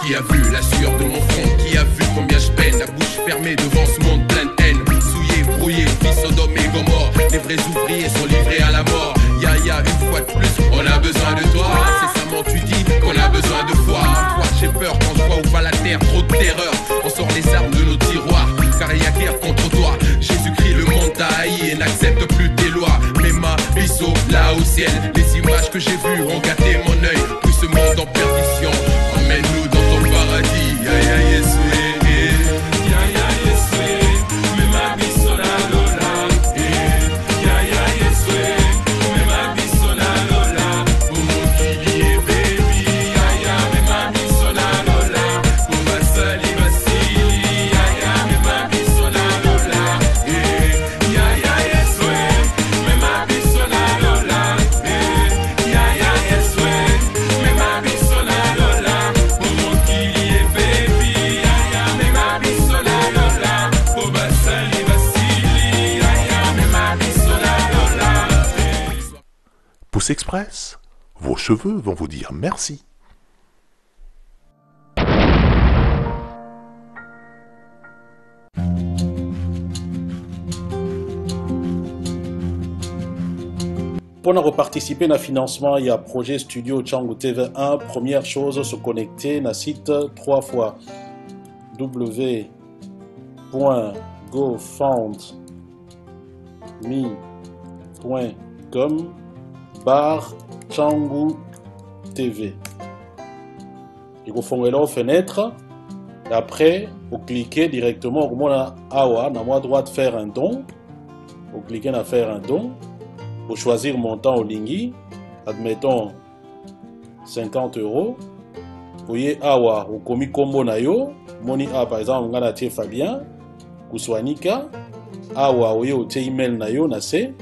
Qui a vu la sueur de mon front, qui a vu combien je peine, la bouche fermée devant ce monde plein de haine. Souillé, brouillé, vie Sodome et Gomorre, les vrais ouvriers sont livrés à la mort. Ya, une fois de plus, on a besoin de toi. Incessamment tu dis qu'on a besoin de foi. Toi, j'ai peur quand je vois où va la terre, trop de terreur. On sort les armes de nos tiroirs, car il y a guerre contre toi. Jésus-Christ, le monde t'a haï et n'accepte plus tes lois. Mais ma biseau là au ciel, les images que j'ai vues ont gâté mon œil. Tout ce monde en perdition, emmène-nous dans ton paradis. Ya, Yesoué, ya, Yesoué, mais ma biseau là lola. Ya, Yesoué, mais ma biseau là lola. Pour mon kili baby, ya, mais ma biseau là lola. Pour ma sali vasili, ya, mais ma biseau là lola. Ya, Yesoué, mais ma biseau là lola. Ya, Yesoué, mais ma biseau là lola. Pour mon kili baby, ya, mais ma biseau là lola. Pour ma sali vasili, ya, mais ma biseau là lola. Pouce Express, vos cheveux vont vous dire merci. Pour participer à financement, il y a projet studio Tchangu TV1. Première chose, se connecter à site 3 fois www.gofundme.com/Tchangu TV. Il faut faire la fenêtre. Et après, vous cliquez directement au moment Awa, dans la droite faire un don. Vous cliquez à faire un don. Pour choisir montant au Lingui, admettons 50 €. Vous voyez, awa, au komi combo na yo, moni a par exemple, on a tie Fabien, Kouswanika, awa, vous voyez, au tie email na yo, na se.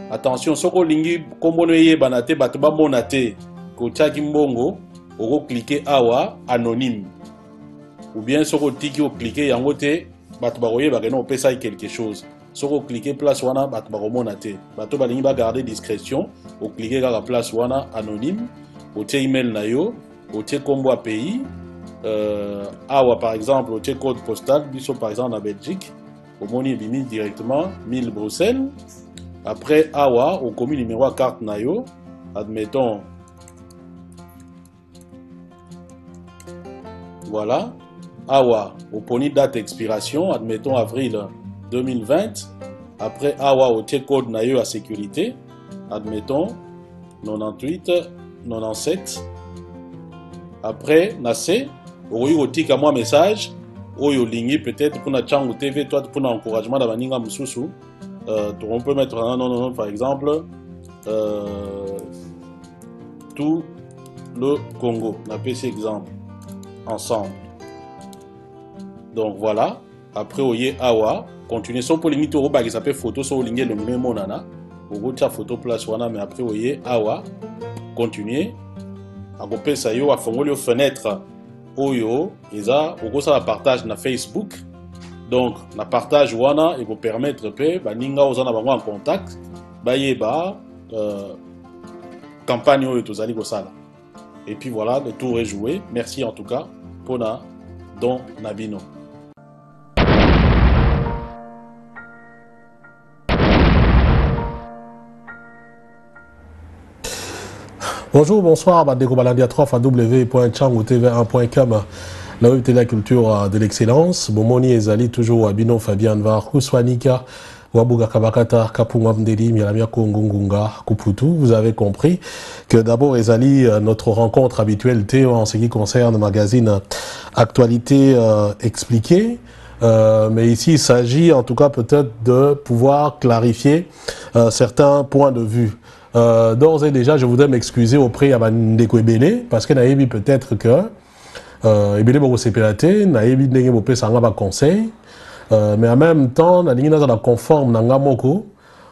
Attention, soko Lingui, combo no ye banate, batuba monate, ko tchaki mbongo, vous cliquez awa, anonyme. Ou bien, soko tiki, vous cliquez yangote, batuba roye, bageno, pesa quelque chose. Si vous cliquez place wana bato bakomonate bato balingi ba garder discrétion vous cliquez dans la place wana anonyme au email na yo au combo pays awa par exemple au code postal biso par exemple en Belgique au moni bimi directement 1000 Bruxelles après awa au commis numéro à carte na yo admettons voilà awa au poni date expiration admettons avril 2020, après awa au code na yo à sécurité, admettons 98, 97, après nase, au tika moi message, au ligné peut-être pour na Tchangu TV, toi pour l'encouragement d'avaninga mususu, on peut mettre non par exemple tout le Congo, on a fait cet exemple ensemble. Donc voilà, après au awa continuer son pour limite au bas qui s'appelle photo sur ligne le même monana au tia photo place wana mais après voyez awa continuer à couper ça yo à fongolio fenêtre oyo eza au ça la partage na Facebook donc na partage wana et vous permettre pe baninga ozana bango en contact bayeba campagne oyo tozali ko sala et puis voilà le tour est joué merci en tout cas pona don nabino. Bonjour, bonsoir, Badeko Balandi à 3 www.changotv1.com, la web télé la culture de l'excellence. Bomoni Ezali, toujours Abino Fabien Var, Kouswanika, Wabuga Kabakata, Kapunga Mdeli, Mialamia Kongungunga, Kuputu. Vous avez compris que d'abord Ezali, notre rencontre habituelle, Théo, en ce qui concerne le magazine Actualité expliquée. Mais ici, il s'agit en tout cas peut-être de pouvoir clarifier certains points de vue. D'ores et déjà, je voudrais m'excuser auprès de Ndeko Ebele, parce que Naïbi peut-être que Ebele Boko Sepelate, Naïbi Ndenge Bopé Sanga ba conseil, mais en même temps, Naïbi Nazala conforme Nanga Moko,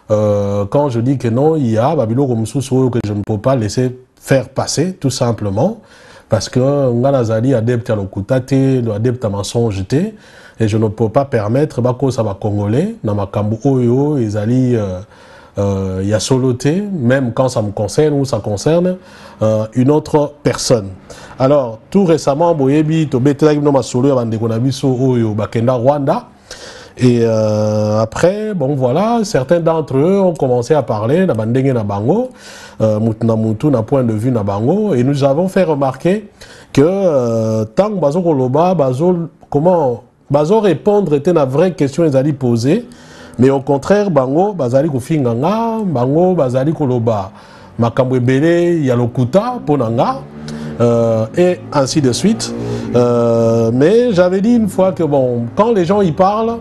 quand je dis que non, il y a Babilo Komsou que je ne peux pas laisser faire passer, tout simplement, parce que Nganazali adepte à l'okutate, adepte à mensonge, et je ne peux pas permettre, Bako Saba Congolais, Namakambu Oyo, Ezali. Il y a soloté, même quand ça me concerne ou ça concerne une autre personne. Alors, tout récemment, Boyebi, Tobetela, Masolo, Bandekonabiso, Oyo, Bakenda, Rwanda. Et après, bon voilà, certains d'entre eux ont commencé à parler, na Bandenge na Bango, Mutuna Mutu, na point de vue na Bango, et nous avons fait remarquer que tant que Bazo Koloba, comment Bazo répondre était une vraie question qu'ils allaient poser. Mais au contraire, Bango, Bazali Kofinganga, Bango, Bazali Koloba, Makambo Ebele, Yalokuta, Ponanga, et ainsi de suite. Mais j'avais dit une fois que bon, quand les gens y parlent,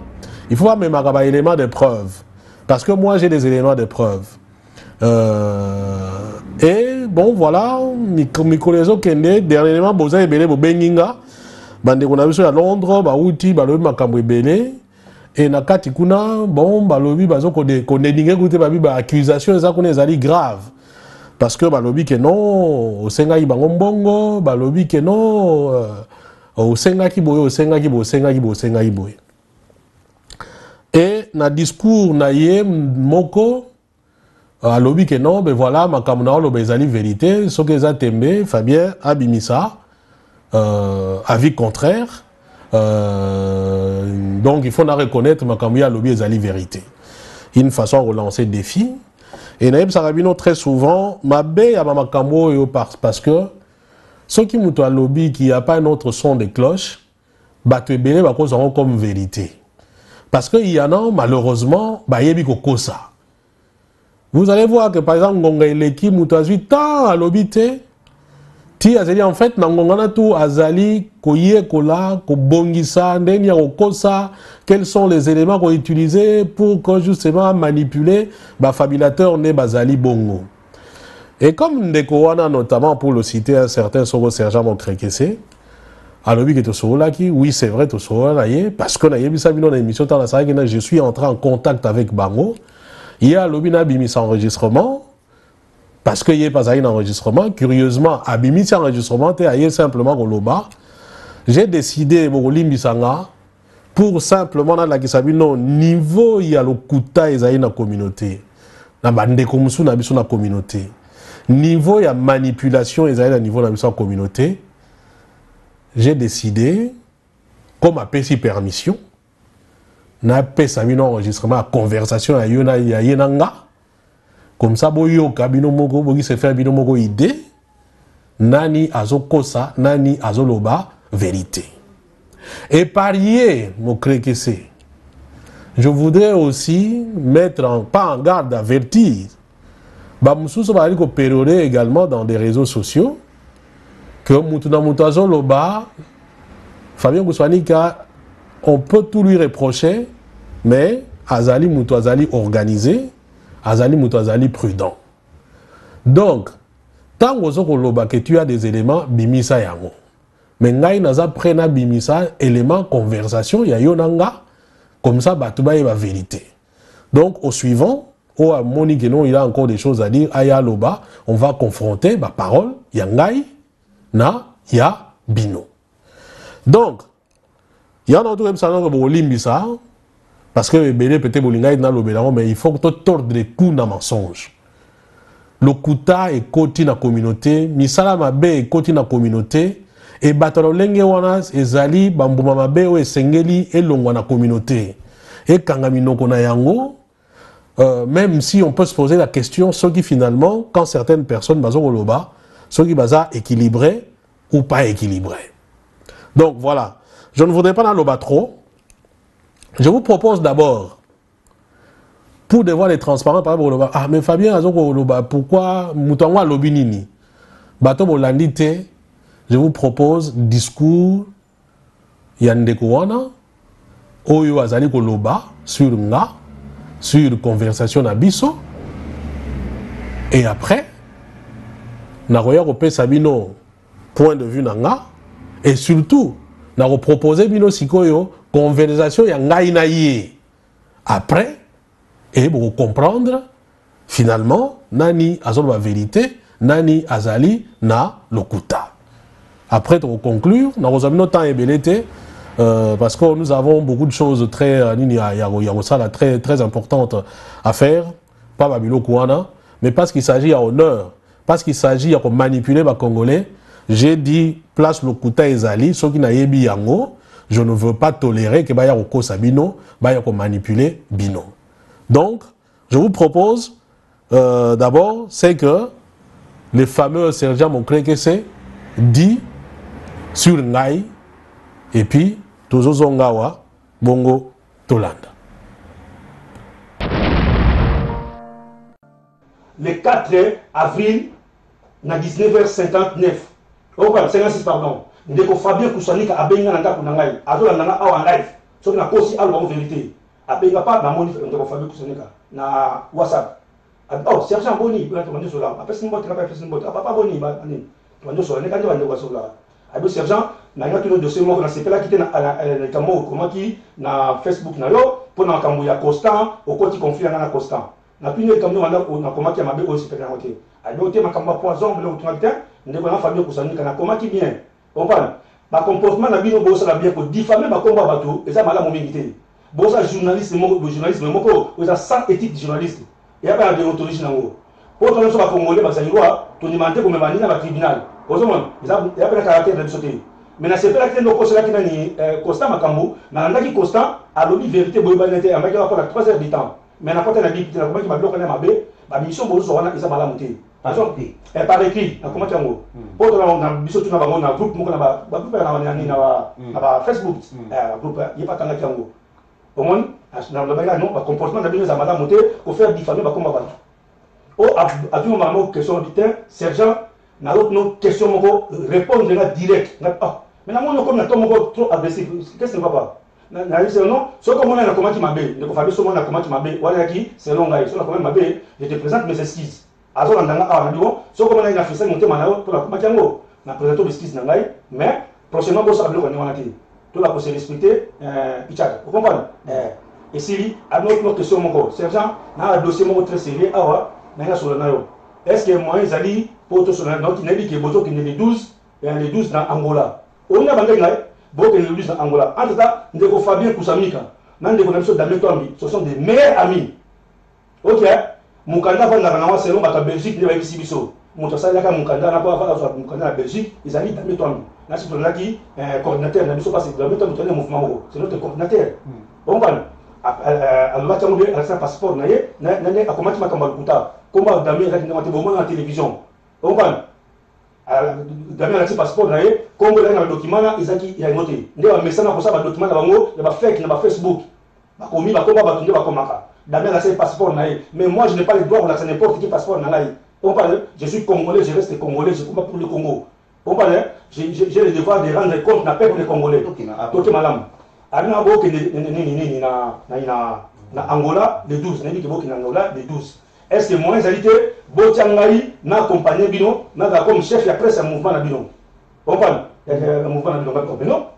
il faut avoir même un élément de preuve. Parce que moi, j'ai des éléments de preuve. Et bon, voilà, Mikolezo Kende, dernièrement, Boza Ebele, Bobenginga, Bande Konabiso à Londres, Baouti, Balobi Makambo Ebele. Et nakati kuna bon balobi bazo ko dénigrer goûter babi ba accusation eza kuna ezali grave parce que balobi que non osenga ibango mbongo balobi que non osenga ki boye osenga ki boye et na discours na ye moko alobi que non ben voilà makambo na lo bezali vérité ce que eza tembe Fabien abimisa avis contraire. Donc il faut reconnaître que ya lobby ezali vérité. Une façon de relancer le défi. Et Naïb Sarabino très souvent mabe ya makambo yo parce que ceux qui moutent à lobby qui a pas un autre son de cloche, bato ebele ba kozango comme vérité. Parce que il y en a malheureusement ba yebi kokosa. Vous allez voir que par exemple Ngonga Eleki mouto azui tant à lobby te ti azali en fait nangongana tout azali koye kola ko bongisa ndeni ya kokosa quels sont les éléments qu'on utilisés pour que justement manipuler ba fabricateur ne bazali bongo. Et comme Ndeko wana notamment pour le citer un certain Soro Sergent Mokrekese alobi que to Soro qui oui c'est vrai to Soro la ye parce que na yebisa bino na émission tant la ça que je suis entré en contact avec Bango il y a alobi na bimisa enregistrement. Parce qu'il n'y a pas un enregistrement, curieusement, à Bimisi enregistrement, il simplement Goloba. J'ai décidé, pour simplement, dans la niveau, il y a le kuta dans la communauté. Dans la communauté. Niveau, il y a manipulation, il y a niveau dans la communauté. J'ai décidé, comme à si permission, n'a pas un enregistrement, à conversation, il y a Yenanga. Comme ça, boyo kabino moko bogi se faire bino moko idée nani azokosa nani azoloba vérité. Et parier mon crékese. Je voudrais aussi mettre pas en garde d'avertir. Ba mususu ba ko pérorer également dans des réseaux sociaux que mutuna mutazo loba Fabien Kouswanika on peut tout lui reprocher mais azali mutu azali organisé azali mutu azali prudent. Donc, tant que tu as des éléments, bimisa yango. Mais ngai naza prena bimisa élément conversation ya yonanga Comme ça, bah, tu vas la vérité. Donc, au suivant, au Monique, il a encore des choses à dire. Aya Loba, on va confronter ma parole. Yangai, na, ya, bino. Donc, il y a un autre ça, parce que peut-être mais il faut que tu tordres les coups dans mensonge. Le kuta est côté dans la communauté, misala mabe est côté dans la communauté, et batalo lenge wanas et zali bambuma mabe ou sengeli et longwa na communauté. Et kangamino kona yango, même si on peut se poser la question, ce qui finalement, quand certaines personnes basent au loba, ce qui basent équilibré ou pas équilibré. Donc voilà. Je ne voudrais pas dans l'oba trop. Je vous propose d'abord, pour devoir être transparent par rapport au loba, ah mais Fabien, pourquoi Moutangwa Lobinini Bato Bolandite, je vous propose discours Yandekouana, Oyo Azali Koloba, sur Nga, sur conversation Abisso, et après, Naroya Rope Sabino, point de vue Nanga, et surtout, na proposé bino sikoyo conversation ya ngai na ye. Après, et pour comprendre finalement nani azolo la vérité, nani azali na lokuta. Après pour conclure, na rozamino temps ebelete parce que nous avons beaucoup de choses très très très importantes à faire, pas babilo kouana, mais parce qu'il s'agit à honneur, parce qu'il s'agit à manipuler les Congolais. J'ai dit, place le Kuta Ezali, ceux qui n'ont pas yango, je ne veux pas tolérer que Baya Roko Sabino, Baya manipuler Bino. Donc, je vous propose, d'abord, c'est que les fameux sergents m'ont créé que c'est dit sur Ngai, et puis, Tozo Zongawa, Bongo, Tolanda. Le 4 avril, à 19h59, oh, 56, pardon. Ndeko Fabien Koussanika a benga nanga kunangai. Azola nanga awa en live. Soki na kosi alwa vérité. A benga pas na moni Ndeko Fabien Koussanika na WhatsApp. Oh, sergent Boni, il a demandé cela. Après c'est une botte, papa Boni, bani. Demandé cela, ne quand il va cela. Abi sergent, na nga tout le dossier mo na c'est là qui était na kamo comment qui na Facebook na yo pour na kambu ya constant au côté conflit na constant. Na puis le kambu na comment qui mabe aussi peut na côté. Abi oté makamba poison le autorité. Ndeko na Fabien Koussanika na comment qui bien. On parle. Le comportement n'a bien bossa bien pour diffamer ma combat bateau et ça m'a la mobilité. Bossa journaliste journalisme moko ou ça sans éthique de journaliste. Et après la déontologie nango. Pour ton soit congolais ba sangoa, ton demandé pour me manier dans le tribunal. Ozomon, il y a pas de caractère de sauter. Mais na c'est pas que ndoko cela qui na ni Constant Makambo, na ndaki Constant a lobby vérité boyba nete amaki va pour 3 heures de temps. Mais na porte na bip na comment qui m'a bloqué na mabe, ba mission bozo wana isa mala monter. Par écrit, comment tu as dit? Pour la mission, tu as un groupe, na Facebook, groupe, il n'y a pas tant de temps. Au moins, dans le bagage, non, le comportement de la madame monté pour faire diffamer le combat. Oh, à tout moment, question du temps, sergent, na l'autre question, répondre direct. Mais là, on comme trop agressif. Qu'est-ce que ça ne va pas? Non, ce que moi, comment tu m'appelles, le confabé, ce moment, comment tu m'appelles, voilà qui, c'est long, je te présente mes excuses. Azola ndanga awa ndio so comme on a fait ça monter manao pour la makiango na présenter des skills nangai mais prochainement boss ablo ko wana ti tout la pour se respecter pichaka vous comprenez et si à notre question moko sergent na un dossier moko très sérieux awa na sur nayo est-ce que moi ezali pour tout cela donc il dit que bozo qui les 12 et les 12 dans Angola on a bangé ngai bo que les 12 dans Angola en tout cas ndeko Fabien Koussanika na ndeko na biso Damien Tombi ce sont des meilleurs amis OK. Mukanda va na selon la Belgique ne va ici biso. Mutosala ka mukanda na kwa fa mukanda na Belgique, ils allaient dans toi. Na si pour qui coordinateur na biso parce que dans toi le mouvement c'est notre coordinateur. Bon ban à la chambre de un passeport na ye na a comment tu makamba kuta. Comment Damien la na bon na télévision. Bon ban Damien la passeport na ye Congo na document na izaki il a noté. Ndio message na kosa ba document na bango na ba fake na ba Facebook. Ba komi ba komba ba tunde ba komaka. Damien a ses passeports, mais moi je n'ai pas le droit de lancer n'importe quel passeport. On parle, je suis congolais, je reste congolais, je combat pour le Congo. On parle, j'ai le devoir de rendre compte à peuple congolais. Ok, madame. Alina Boke na Angola, les 12. N'a dit que Boke na Angola, les 12. Est-ce que moi, j'ai dit que Botiangaï n'a accompagné Bino, n'a comme chef et après c'est un mouvement à Bino. On parle, un mouvement à Bino, non?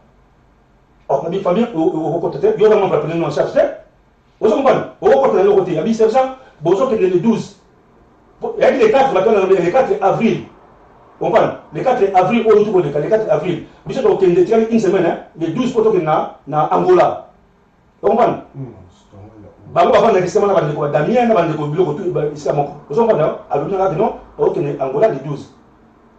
oh nabi famille au côté yo vraiment va prendre en charge vous comprenez au côté le côté abi sergent bozo que le 12 il y a les 4 maintenant le 4 avril vous comprenez le 4 avril au tout le 4 avril biso donc une semaine hein le 12 poto que na Angola vous comprenez bango bavanda kisema na bandeko Damien na bandeko biloko tout isika moko vous comprenez aluna là non au que Angola le 12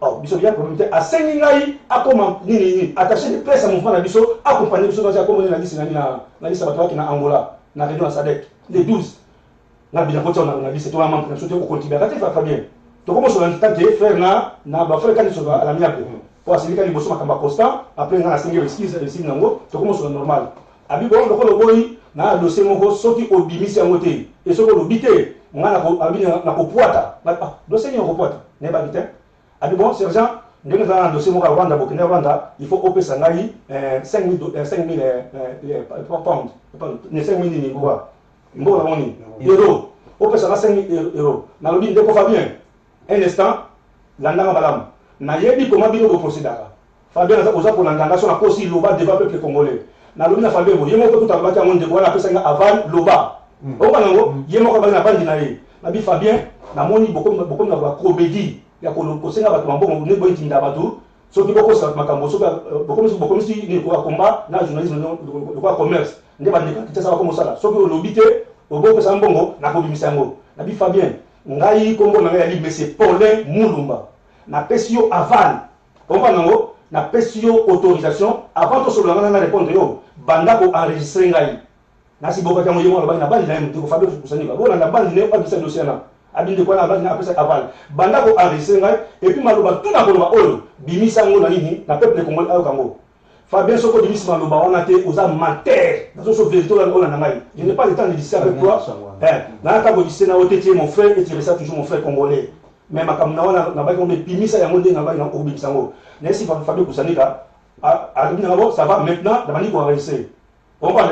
oh biso bien communauté a sengi ngai akoma nini attaché de presse à mouvement na biso accompagner biso dans comme na liste na liste bato qui na Angola na réunion à Sadek les 12 na bien côté on a liste tout membre na soutien au contribuer ça va bien to comme sur l'instant que faire na ba faire quand sur à la miape pour assurer que les bosso makamba constant après na sengi excuse ici nango to comme sur normal abi bon le boy na dossier moko soki obimisi yango te et soko lobité ngana ko abi na ko poata dossier ko poata ne ba bité abi bon sergent ndenge za dossier moko Rwanda bokene Rwanda il faut opesa ngai 5000 pounds ne 5000 ni quoi mbo la moni euro opesa na 5000 euros na lobi ndeko Fabien un instant landanga balam na yebi comment bino ko procéder Fabien za oza pour landanga so na kosi loba devant peuple congolais na lobi na Fabien bo yemo ko tout abaki amon de voilà pesa nga aval loba o banango yemo ko bana bandi na ye na bi Fabien na moni bokom na ba comédie ya kosenga bato mambongo ne boyi tinda bato soki bokosa makambo soki bokomisi ni ko combat na journalisme ko commerce nde bandeka kitasa ba komosala soki olobi te obopesa mbongo na kobimisa yango na bi Fabien ngai kombo na ngai ya libre c'est Paulin Mulumba na pesio aval komba nango na pesio autorisation avant to solo na répondre yo banda ko enregistrer ngai na si boka kamo yemo na bandi na mtu ko Fabien kusani ba bona na bandi ne pas dossier na abinde kwa na bandi na pesa aval banda ko enregistrer ngai et puis maloba tout na koloba oyo bimisa ngo na nini na peuple congolais ayo kango Fabien soko bimisa maloba wana te oza menteur na so vérité on na ngai je n'ai pas le temps de discuter avec toi na ka bo discuter na otete mon frère et tu restes toujours mon frère congolais mais makam na wana na ba ko bimisa yango nde na ba na ko bimisa ngo na si Fabien kusanika a ça va maintenant na bani ko enregistrer on comprend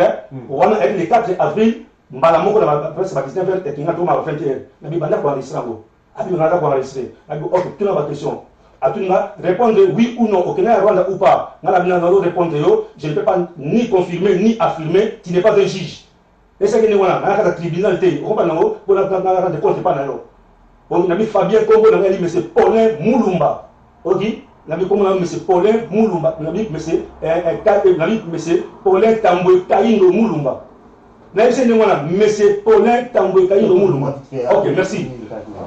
wana avec le 4 avril mbala moko na presse ba 19h et kinga to ma 21h na bi banda ko enregistrer ngo abi ngada ko enregistrer abi ok tu na ba question atunga répondre oui ou non au Kenya Rwanda ou pas ngala bina na répondre yo je ne peux pas ni confirmer ni affirmer tu n'es pas un juge et c'est que ni wana na ka tribunal te on pas nango pour na rendre compte pas na yo on na bi Fabien Kombo na ngali monsieur Paulin Mulumba ok na bi Kombo na monsieur Paulin Mulumba na bi monsieur na bi monsieur Paulin Tambwe Kaindo Mulumba na bi c'est ni wana monsieur Paulin Tambwe Kaindo Mulumba ok merci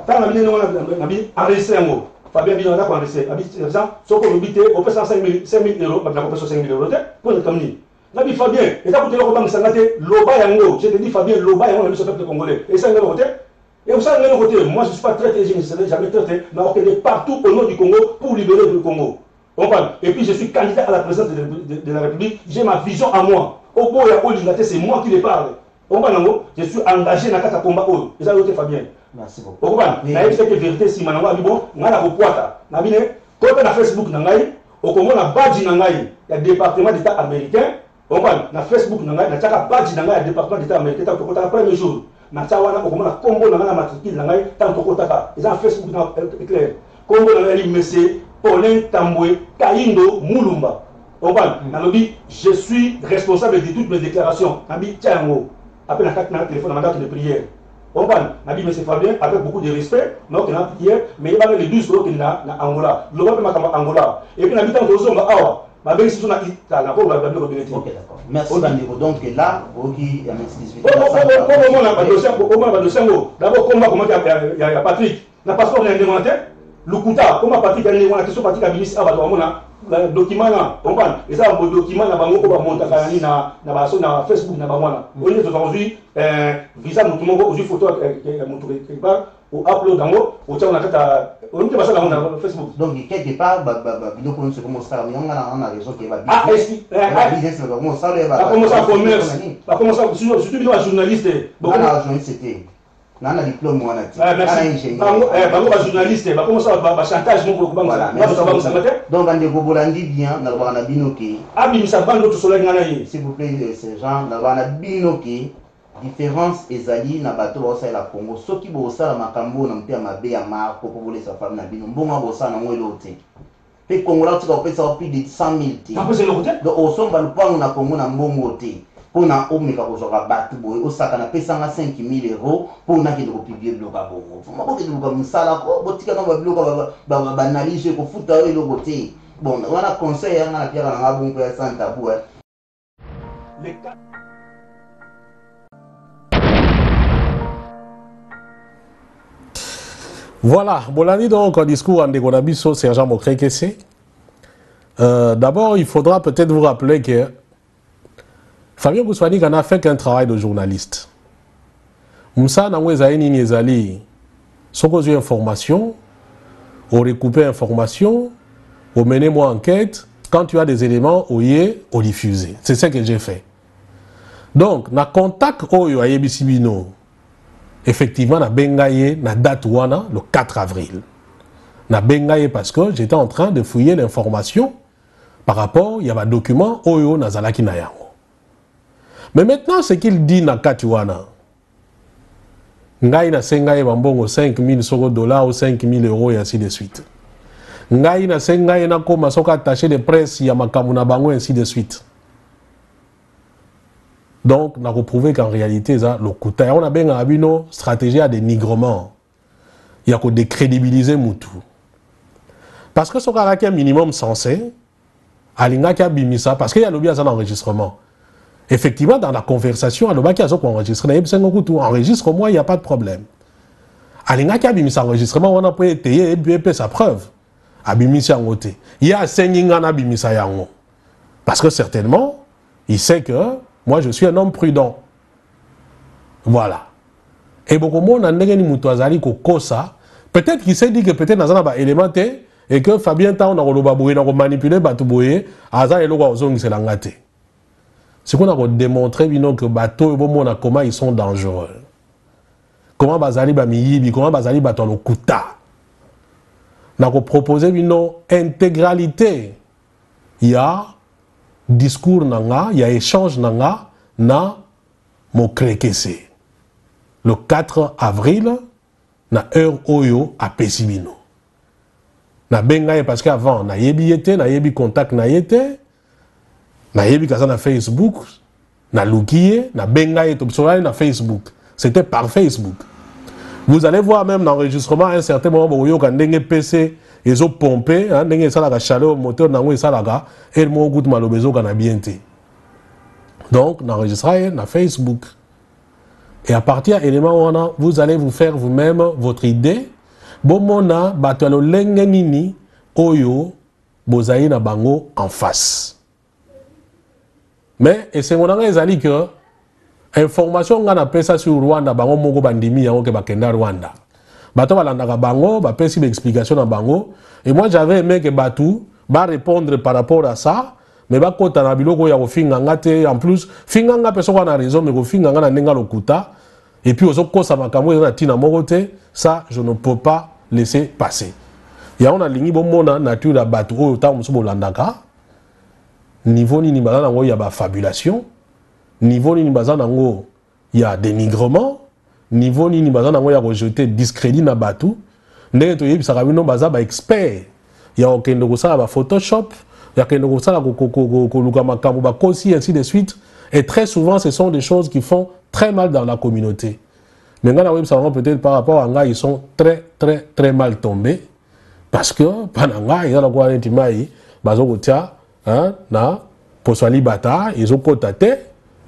tant na bi ni wana na bi enregistrer ngo Fabien Bino a enregistré abi exemple soko lobité au pèse 5000 euros ba ko pèse 5000 euros te pour le kamni na bi Fabien et ta ko telo ko bang sangate loba yango je te dis Fabien loba yango le peuple congolais et ça ngelo côté et vous savez ngelo côté moi je suis pas traité je ne serai jamais traité mais on est partout au nom du Congo pour libérer le Congo on parle et puis je suis candidat à la présidence de la République j'ai ma vision à moi au boya olingate c'est moi qui les parle on parle je suis engagé dans kata combat et ça côté Fabien. Merci beaucoup. Pourquoi? Na yebisa que vérité si manango abibo ngana ko poata. Na bine ko na Facebook na ngai, o kongo na badge na ngai ya département d'état américain. On va na Facebook na ngai na chaka badge na ngai ya département d'état américain ta ko ta premier jour. Na cha wana o kongo na kombo na ngai matricule na ngai tant ko ta ka. Eza Facebook na clair. Kombo na ngai monsieur Paulin Tambwe Kaindo Mulumba. On va na lobi je suis responsable de toutes mes déclarations. Nabi tiango. Après la carte na téléphone na mandat de prière. On va, Nabi M. Fabien, avec beaucoup de respect, donc il a prié, mais il va le 12 jours qu'il a Angola. Le roi de Angola. Et puis, Nabi Tango Awa, ma belle si on a dit, la pauvre va bien revenir. Ok, d'accord. Merci, Bandeko. Donc là, ok, il y a une exclusivité. D'abord, comment il y a Patrick, n'a pas passeport indémonté, le Kouta, comment Patrick a indémonté, question Patrick a mis à Badomona. Document là, on parle. Et ça, un document là, bango ko monta kani na Facebook na bamwana. On est aujourd'hui visa mutu moko aujourd'hui photo mutu quelque part ou upload dango, ou tient on a kata on dit ça na Facebook. Donc quelque part bino ko se comment ça, on a raison que va bien. Ah, business là comment ça va. Pas comment ça commerce. Pas comment ça surtout bino journaliste. Bon, journaliste c'était na diplôme wana ti na ingénieur bango ba journaliste ba comment ça ba chantage mon ko banga donc ande ko bolandi bien na bana binoki abi misa bando to solo ngana yi s'il vous plaît ces gens na bana binoki différence ezali na bato ba sa la Congo soki bo sala makambo na mpe mabe ya marko ko bolesa femme na bino mbongo bo sala ngo elote Pe Congolais tu vas ça plus de 100 000 ti. Donc au son va le pas na Congo na mbongo ti. Pour na omeka ko zoka batu boy o saka na pesa nga 5 000 € pour na ki de publier bloka bongo. Fuma ko ke luka musala ko botika na ba bloka ba banaliser ko futa yo lo côté. Bon, on a conseil à la pierre à bon pour sans tabou. Les cas. Voilà, Bolani donc en discours en Dégonabiso, Sergent Mokrekese. D'abord, il faudra peut-être vous rappeler que Fabien Bouswani n'a fait qu'un travail de journaliste. Moussa Namwezaïni Niezali, sans cause d'information, on récupère l'information, on mène moi enquête, quand tu as des éléments, on diffuser. C'est ce que j'ai fait. Donc, na contact oyo ayebisibino. Effectivement, na bengaye na date wana le 4 avril. Na bengaye parce que j'étais en train de fouiller l'information par rapport il y a un document oyo nazalaki na yango. Mais maintenant ce qu'il dit na katiwana. Ngai na sengaye bambongo 5 000 $, ou 5 000 € et ainsi de suite. Ngai na sengaye na koma soka attaché de presse ya makamu na bango ainsi de suite. Donc, on a reprouvé qu'en réalité, on a bien une stratégie de dénigrement. Il y a que décrédibiliser Moutou. Parce que ce qu'il y a un minimum sensé, il y a bimisa, parce qu'il y a un enregistrement. Effectivement, dans la conversation, il y a un enregistrement. Enregistre-moi, il n'y a pas de problème. Il y a un enregistrement, on a pu étayer et puis sa preuve. Il y a un bimisa yango. Parce que certainement, il sait que moi, je suis un homme prudent. Voilà. Et beaucoup de monde a dit peut-être qu'il s'est dit que peut-être dans un élément et que Fabien Taon a manipulé Batouboye, Aza et Loga Ozong c'est l'angate. C'est qu'on a démontré que bateau et comment ils sont dangereux. Comment Bazali Bamiyibi, comment Bazali Batolo Kuta. On a proposé une intégralité. Il y a discours nanga, il y a échange nanga na Mokrekese. Le 4 avril, na heure oyo à Pesibino. Na bengaye parce qu'avant, na yebi yete, na yebi contact na yete, na yebi kaza na Facebook, na lukiye, na bengaye topsolali na Facebook. C'était par Facebook. Vous allez voir même dans l'enregistrement à un certain moment, où il y a un PC, ils ont pompé, il y a un chaleur moteur, il y a un et le goût malobezo qu'on a bien été. Donc, l'enregistrement na Facebook. Et à partir de l'élément, vous allez vous faire vous-même votre idée. Bon, mona, batalo lengenini, oyo, bozaï na bango en face. Mais, et c'est mon angé que information nga na pesa sur Rwanda bango moko bandimi yango ke bakenda Rwanda. Bato balandaka bango, ba pesi ba explication na bango et moi j'avais aimé que Batou ba répondre par rapport à ça mais ba kota na biloko ya kofinga ngate en plus finga nga peso na raison mais kofinga nga na nenga lokuta et puis ozo kosa makambo na tina morote ça je ne peux pas laisser passer. Ya on a lingi bomona nature ya Batou oyo ta musu bolandaka niveau ni bazana ngo ya ba fabulation. Niveau ni bazanango, il y a dénigrement. Niveau ni bazanango, il y a rejeté discrédit na Batou. N'est to yebi sarabino baza ba expert. Il y a aucun de ça ba Photoshop, il y a aucun de ça ko luka makamu ba kosi ainsi de suite. Et très souvent, ce sont des choses qui font très mal dans la communauté. Mais ngana web sarabino peut-être par rapport à nga, ils sont très mal tombés parce que pananga ils ont quoi intimai bazo kotia hein na poswali bata ils ont cotaté.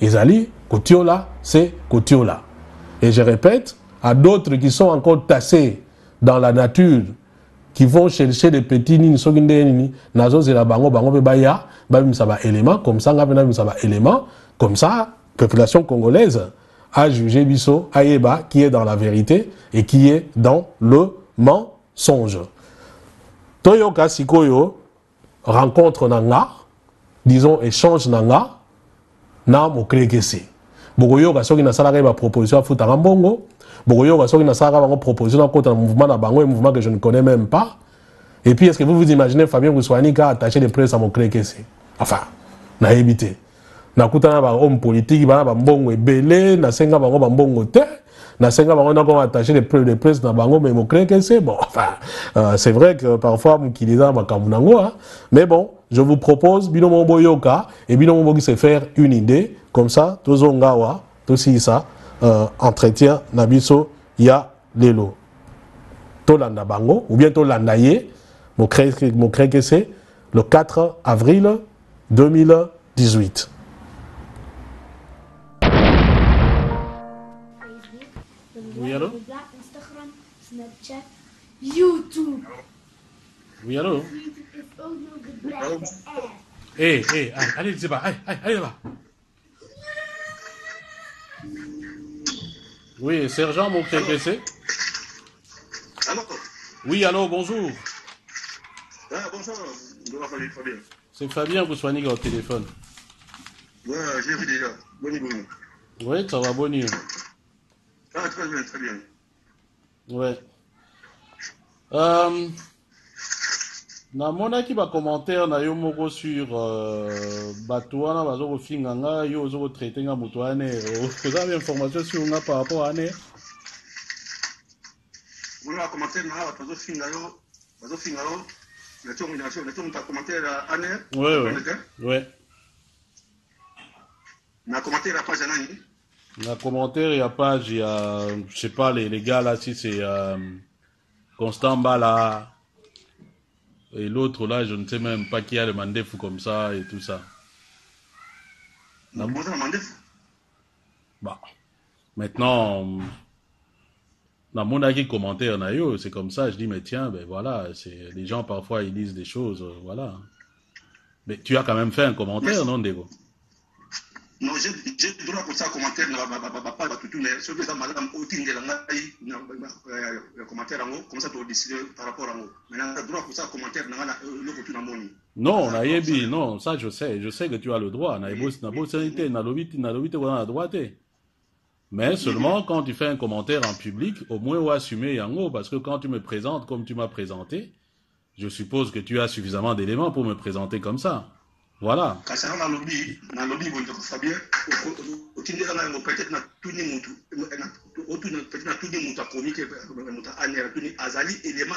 Ezali, Kotiola, c'est Kotiola. Et je répète, à d'autres qui sont encore tassés dans la nature, qui vont chercher des petits nini, nazo zela bango, bango bebaya, babim saba élément, comme ça, ngabena saba élément, comme ça, population congolaise a jugé Bisso, Ayeba, qui est dans la vérité et qui est dans le mensonge. Toyoka Sikoyo rencontre Nanga, disons échange Nanga, na Mokrekese. Bogoyo ga soki na salaka ba proposition futa ngambongo, bogoyo ga soki na salaka ba proposition contre un mouvement na bango, un mouvement que je ne connais même pas. Et puis est-ce que vous vous imaginez Fabien Bouswani qui a attaché des presse à Mokrekese? Enfin, na évité. Na kutana ba homme politique ba mbongo ebele, na senga bango ba mbongo te, Nasenga bango nako attaché les presse na bango mais mo crée que c'est bon. Enfin, c'est vrai que parfois mukiliza makambu nango hein. Mais bon, je vous propose bino mo boyoka et bino mo se faire une idée comme ça tozongawa tosi ça entretien na biso ya lelo. Tolanda bango ou bien tolanda ye mo crée que c'est le 4 avril 2018. Oui, allô? Instagram, Snapchat, YouTube. Oui, allô? Allez, là-bas, allez là-bas. Oui, sergent, mon PPC. Allô? Oui, allô, bonjour. Ah, bonjour, Fabien. C'est Fabien, vous soignez au téléphone. Ouais, j'ai vu déjà. Bonne nuit. Oui, ça va, bonne nuit. Ah, très bien, très bien. Ouais. Namonaki ba commentaire na yo moko sur bato wana bazo kofinga nga yo ozo traiter nga moto ane. Vous avez information sur nga par rapport à ane? On a commentaire na bazo finga yo, na tongo ta commentaire ane. Ouais. Na commentaire à page nani? Na commentaire il y a page il y a je sais pas les gars là si c'est Constant Bala et l'autre là je ne sais même pas qui a le mandef comme ça et tout ça. Bah maintenant dans mon avis commentaire na yo c'est comme ça je dis mais tiens ben voilà c'est les gens parfois ils disent des choses voilà. Mais tu as quand même fait un commentaire non Dego? Non, j'ai le droit pour ça commentaire pas tout mais ce que ça madame Otinde la commentaire comme ça pour décider par rapport à moi. Maintenant le droit pour ça commentaire le retour dans mon. Non, nayebi non, ça je sais que tu as le droit na bossité na lobby on a droit. Mais seulement quand tu fais un commentaire en public, au moins ou assumer yango parce que quand tu me présentes comme tu m'as présenté, je suppose que tu as suffisamment d'éléments pour me présenter comme ça. Voilà. Quand ça dans le lobby, bon, Fabien, au Tinder, peut-être na tout ni mutu, peut-être na tout ni mutu à comique, mutu aner, tout ni azali élément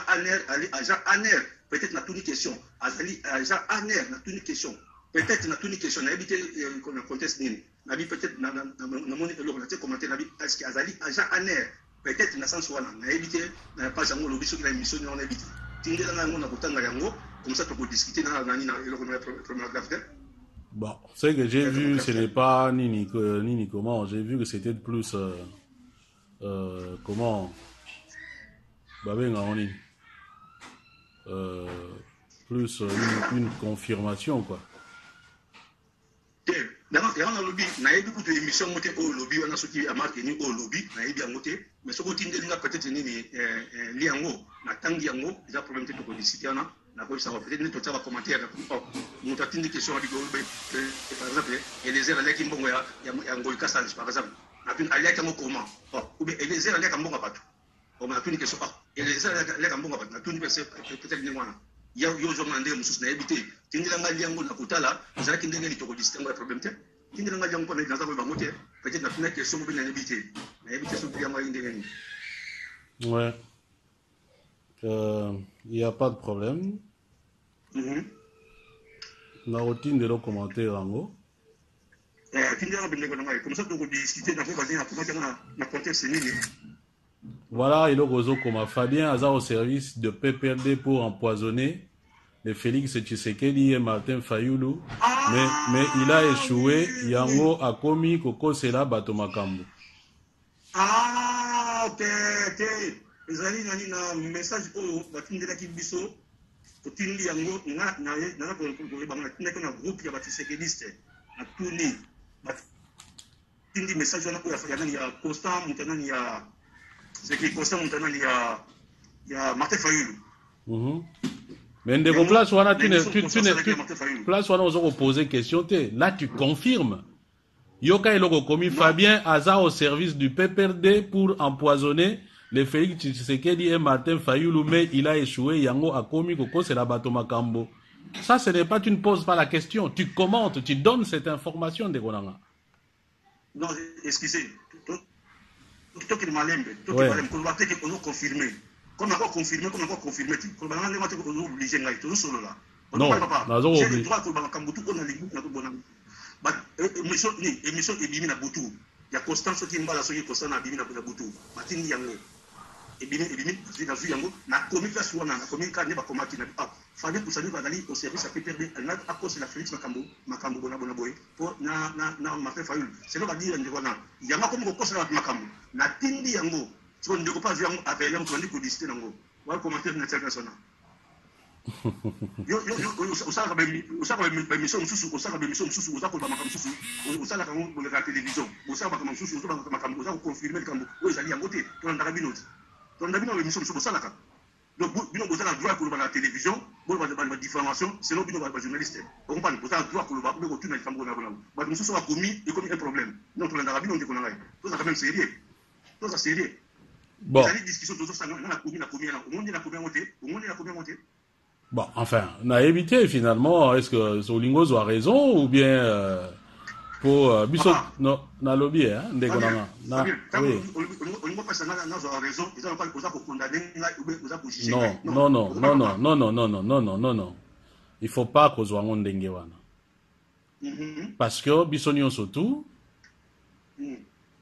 aner, agent aner, peut-être na tout ni question, azali agent aner, na tout ni question, peut-être na tout ni question, na éviter qu'on a conteste ni, na bi peut-être na mon école, na commenter na bi est-ce que azali agent aner, peut-être na sens wana, na éviter na pas jango lobby sur la émission on évite. Tinder na ngo na kotanga yango. Comme ça, tu peux discuter dans la première graphe. Bon, ce que j'ai vu, ce n'est pas ni comment. J'ai vu que c'était plus. Comment. Plus une confirmation, quoi. Dans le lobby, il y a beaucoup d'émissions au lobby, on a ceux qui a marqué au lobby, il y a bien noté, mais ce qu'on dit, peut-être liango, na tangi yango, il y a problème de discuter là. Ça va peut-être nous faire un commentaire. Nous avons une question par exemple, Eliezer allait qui mbongo ya ngoi kassange par exemple. Allait qui mbongo comment? Ou bien Eliezer allait qui mbongo pas tout. On a une question. Eliezer allait qui mbongo pas. Na tout peut-être ni wana. Ya yo zo mande mususu na ebité. Tindira ngali yango na kutala, ezala ki ndenge ni to distinguer le problème te. Tindira ngali yango na dans ba ngote, peut-être na tuna question mo bien na ebité. Na ebité so bien moyen ndenge ni. Ouais. Il n'y a pas de problème. La routine de nos commentaires en haut. Voilà, il a comme Fabien Aza au service de PPRD pour empoisonner les Félix Tshisekedi et Martin Fayoulou. Mais il a échoué. Yango a commis Koko Sela Batomakambo. Ah, ok. Ezali nani na message oyo batindelaki biso totindi yango na ko banga tinaka na groupe ya batisekediste na tuni batindi message wana oyo ya nani ya Constant Mutanani ya c'est Constant Mutanani ya Martin Fayoulou. Mais de place wana place wana ozo poser question te là tu confirmes Yoka eloko commis Fabien Aza au service du PPRD pour empoisonner les Félix Tshisekedi et Martin Fayoulou, mais il a échoué. Yango a commis Koko, c'est la Batomakambo. Ça, ce n'est pas, tu ne poses pas la question. Tu commentes, tu donnes cette information de Gonanga. Non, excusez. Toi qui malembe, toi qui malembe, qu'on va peut-être qu'on confirmer. Comme on a confirmé, qu'on a confirmé, qu'on va aller voir qu'on est obligé de tout solo là. Non, j'ai le droit qu'on va cambutu qu'on a les boucles, qu'on a. Bah, émission est bimi na butu. Il y a Constance qui m'a la soigné Constance na bimi na butu. Matini yango. Et bimi, j'ai vu yango. Na comique là souvent na comique là ne va comment qui na pas. Fallait pour ça nous va aller au service à PPRD. Elle n'a à cause de la Félix Makambo bona boy. Pour na ma fait faïul. C'est là va dire ndeko na. Yanga comme ko kosa na Makambo. Na tindi yango. Tu ne peux pas voir avec l'homme qui a publicité dans le voilà commentaire de notre national. Au sein de la mission, la télévision, au sein de la mission, on a confirmé que vous allez à côté, on a la mission sur Salaka. Donc, vous avez le droit pour la télévision, vous avez la diffamation, sinon vous avez le journaliste. Vous avez le droit pour le retour dans les femmes. Mais nous sommes commis et commis un problème. Donc, on a la mission, on a tout ça quand même sérieux. Tout ça sérieux. Bon. Bon, enfin, on a évité finalement, est-ce que Solingozo a raison ou bien pour Bissot, non, na lobby, hein, oui. Non. Il faut pas qu'on soit en dengewana. Parce que Bissonion surtout,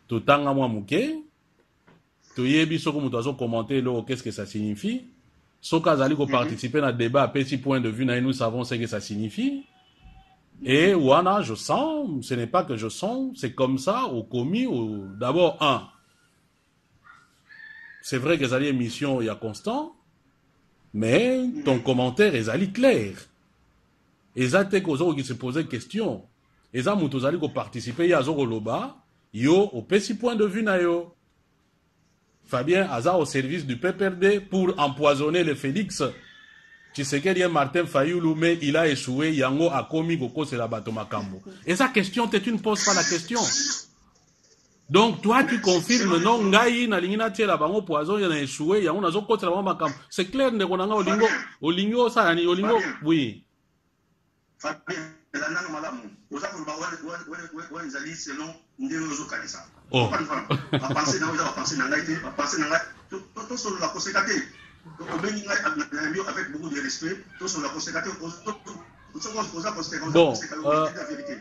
tout temps à moi mouké. Tu y es biso comme tu as commenté qu'est-ce que ça signifie. Soka Zali ko participer dans le débat, petit point de vue, nous savons ce que ça signifie. Et Wana, je sens, ce n'est pas que je sens, c'est comme ça, au commis, d'abord, c'est vrai que Zali émission, il y a constant, mais ton commentaire est Zali clair. Et Zate Kozo qui se posait question. Et Zamouto Zali ko participer, il y a Zoro Loba, yo, au petit point de vue, na yo. Fabien Hazard au service du PPRD pour empoisonner le Félix. Tu sais qu'il y a Martin Fayoulou, mais il a échoué. Yango a commis Goko, c'est la bateau Makambo. Et sa question, tu ne poses pas la question. Donc, toi, tu confirmes, non, Ngaï, Nalingina, tiens, la bango poison, il a échoué, Yango, Nazo, Kote, la bango Makambo. C'est clair, Negonanga, Olingo, ça, Olingo, oui. Fabien, la nana malamu. Oza kuruba wale zali selon ndelo zo kanisa. Oh. Va penser na oza va penser na ngaite, va penser na ngaite. Tout sur la conséquence. Donc on met ngaite avec beaucoup de respect, tout sur la conséquence. Bon, la vérité.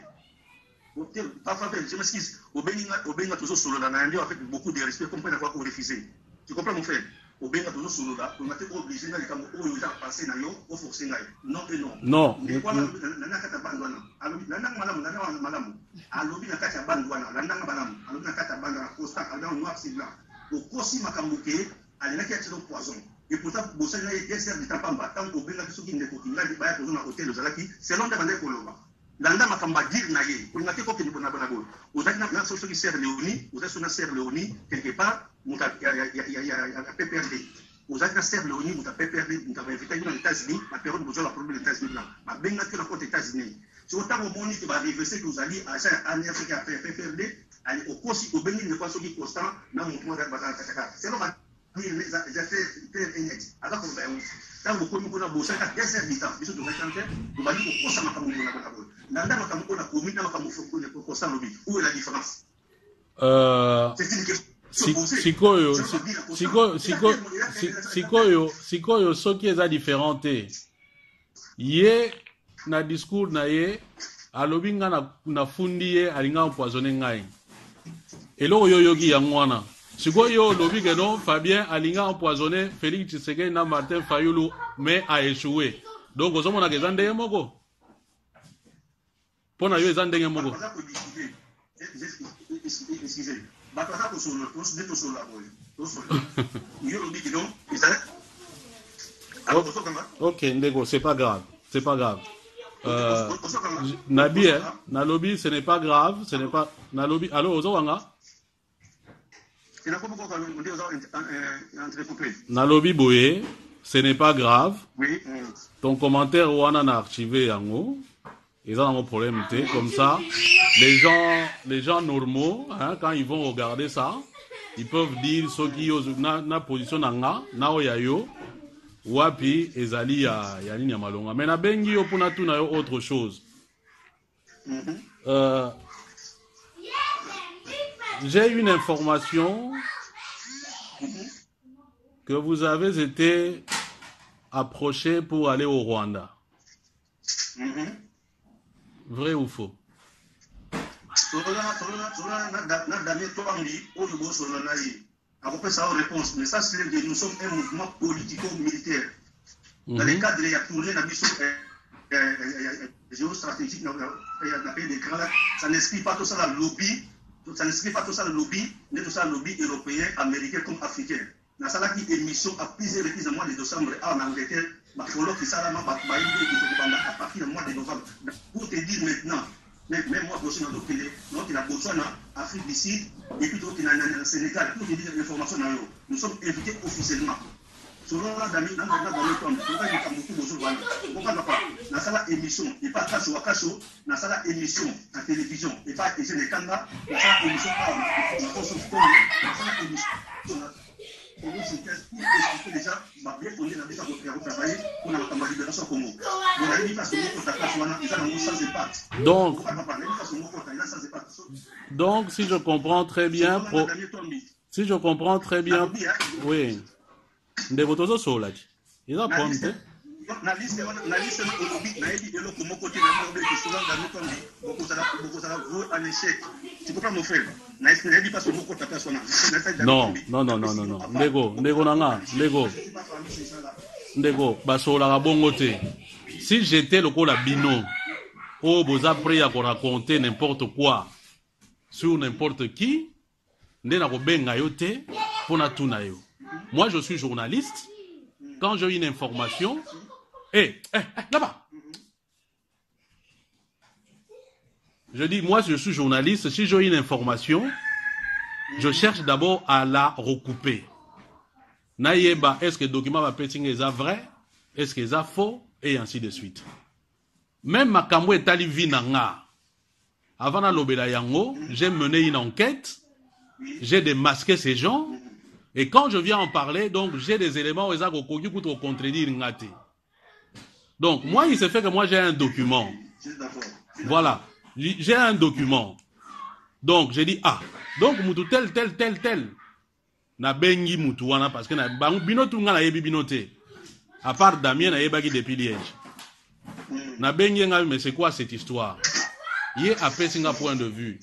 Parfois, je m'excuse. Au Bénin, toujours sur la Nambio avec beaucoup de respect, comme on va refuser. Tu comprends mon frère? Au Bénin, toujours sur la on a été obligé d'aller comme on a passé na yo, au forcer na non et non. Non. Mais voilà, la nakata bandwana. La nang malamu. Alobi nakata bandwana. La nang malamu. Alobi nakata bandwana. Constant, alors noir c'est blanc. Au kosi makambuke, elle n'a qu'à être poison. Et pourtant, Bossa n'a été servi de Tampamba. Tant qu'au Bénin, ceux qui ne continuent pas, il y a un hôtel de Zalaki, c'est l'homme de Bandé Koloba. Landa makamba dir na ye pour na ko ke ni bona bona go ozaki na so qui sert Léonie ozaki na sert Léonie quelque part muta ya PPRD ozaki na sert Léonie muta PPRD muta va inviter aux États-Unis la période besoin la problème des États-Unis là ba benga que la côté États-Unis si autant au moni qui va reverser que vous allez à ça en Afrique à PPRD aller au cosi au bengi ne pas so qui constant na mon point de bazar kataka c'est normal les affaires très honnêtes alors qu'on va tant que nous avons besoin de desert du temps biso to vacanter to bali ko kosa makambo na bona nanda makambo na komi na makambo foko ne ko kosa lobi où est la différence c'est une question sikoyo soki eza différente ye na discours na ye alobi nga na fundi ye alinga empoisonner ngai eloko yoyoki yango wana sikoyo lobi que non Fabien alinga empoisonné Félix Tshisekedi na Martin Fayoulou mais a échoué donc aux hommes on a des andenge moko pona yo ezandenge moko excusez batata ko solo to se to solo aboy to solo yo lobi que non ok ndego c'est pas grave Nabi Nalobi ce n'est pas grave ce n'est pas Nalobi allo ozowanga Nalobi Boye, ce n'est pas grave. Oui. Ton commentaire on a archivé yango. Ils ont un problème comme ça. Les gens normaux, hein, quand ils vont regarder ça, ils peuvent dire ce qui na position nanga, na oyayo, wapi ezali ya nini ya malonga. Mais na bengi yo pona tu na yo autre chose. J'ai une information que vous avez été approché pour aller au Rwanda. Vrai ou faux? Mais ça, c'est nous sommes un mouvement politico-militaire. Dans les cadres, il y a tourné la mission géostratégique, ça n'explique pas tout ça le lobby, ça n'explique pas tout ça le lobby, mais tout ça le lobby européen, américain comme africain. Dans ça, là, qui émission à plusieurs reprises au mois de décembre en Angleterre, à partir du mois de novembre. Pour te dire maintenant, même moi, je suis dans le Botswana, Afrique du Sud, et puis dans le Sénégal, pour te dire l'information, nous sommes invités officiellement. Selon la dame, dans la émission, et pas Kacho, dans la émission à télévision, et pas Etienne Kanda, dans la émission donc, si je comprends très bien, oui. Nde botozo solaki. Eza pompe. Na liste olobi na yebi eloko moko te na mobile que souvent dans notre vie beaucoup ça vaut un échec. Tu comprends mon frère? Na yebi pas son moko tapé sona. Non. Ndego basola bongo te. Si j'étais lokola bino, oh boza prêt à raconter n'importe quoi sur n'importe qui, nde na ko benga yo te pona tuna yo. Moi, je suis journaliste. Quand j'ai une information, là-bas. Je dis, moi, je suis journaliste. Si j'ai une information, je cherche d'abord à la recouper. Naïeba, est-ce que le document va péter est vrai? Est-ce qu'il est faux? Et ainsi de suite. Même ma kamwe est allé vinanga. Avant la lobela yango, j'ai mené une enquête. J'ai démasqué ces gens. Et quand je viens en parler, donc j'ai des éléments où ils ont contredire ngati. Donc moi, il se fait que moi j'ai un document. Voilà, j'ai un document. Donc j'ai dit donc mutu tel. Na bengi mutu wana parce que na binotu nga na yebi binote. À part Damien na yebaki depuis Liège. Na bengi nga mais c'est quoi cette histoire? Yé a fait un point de vue.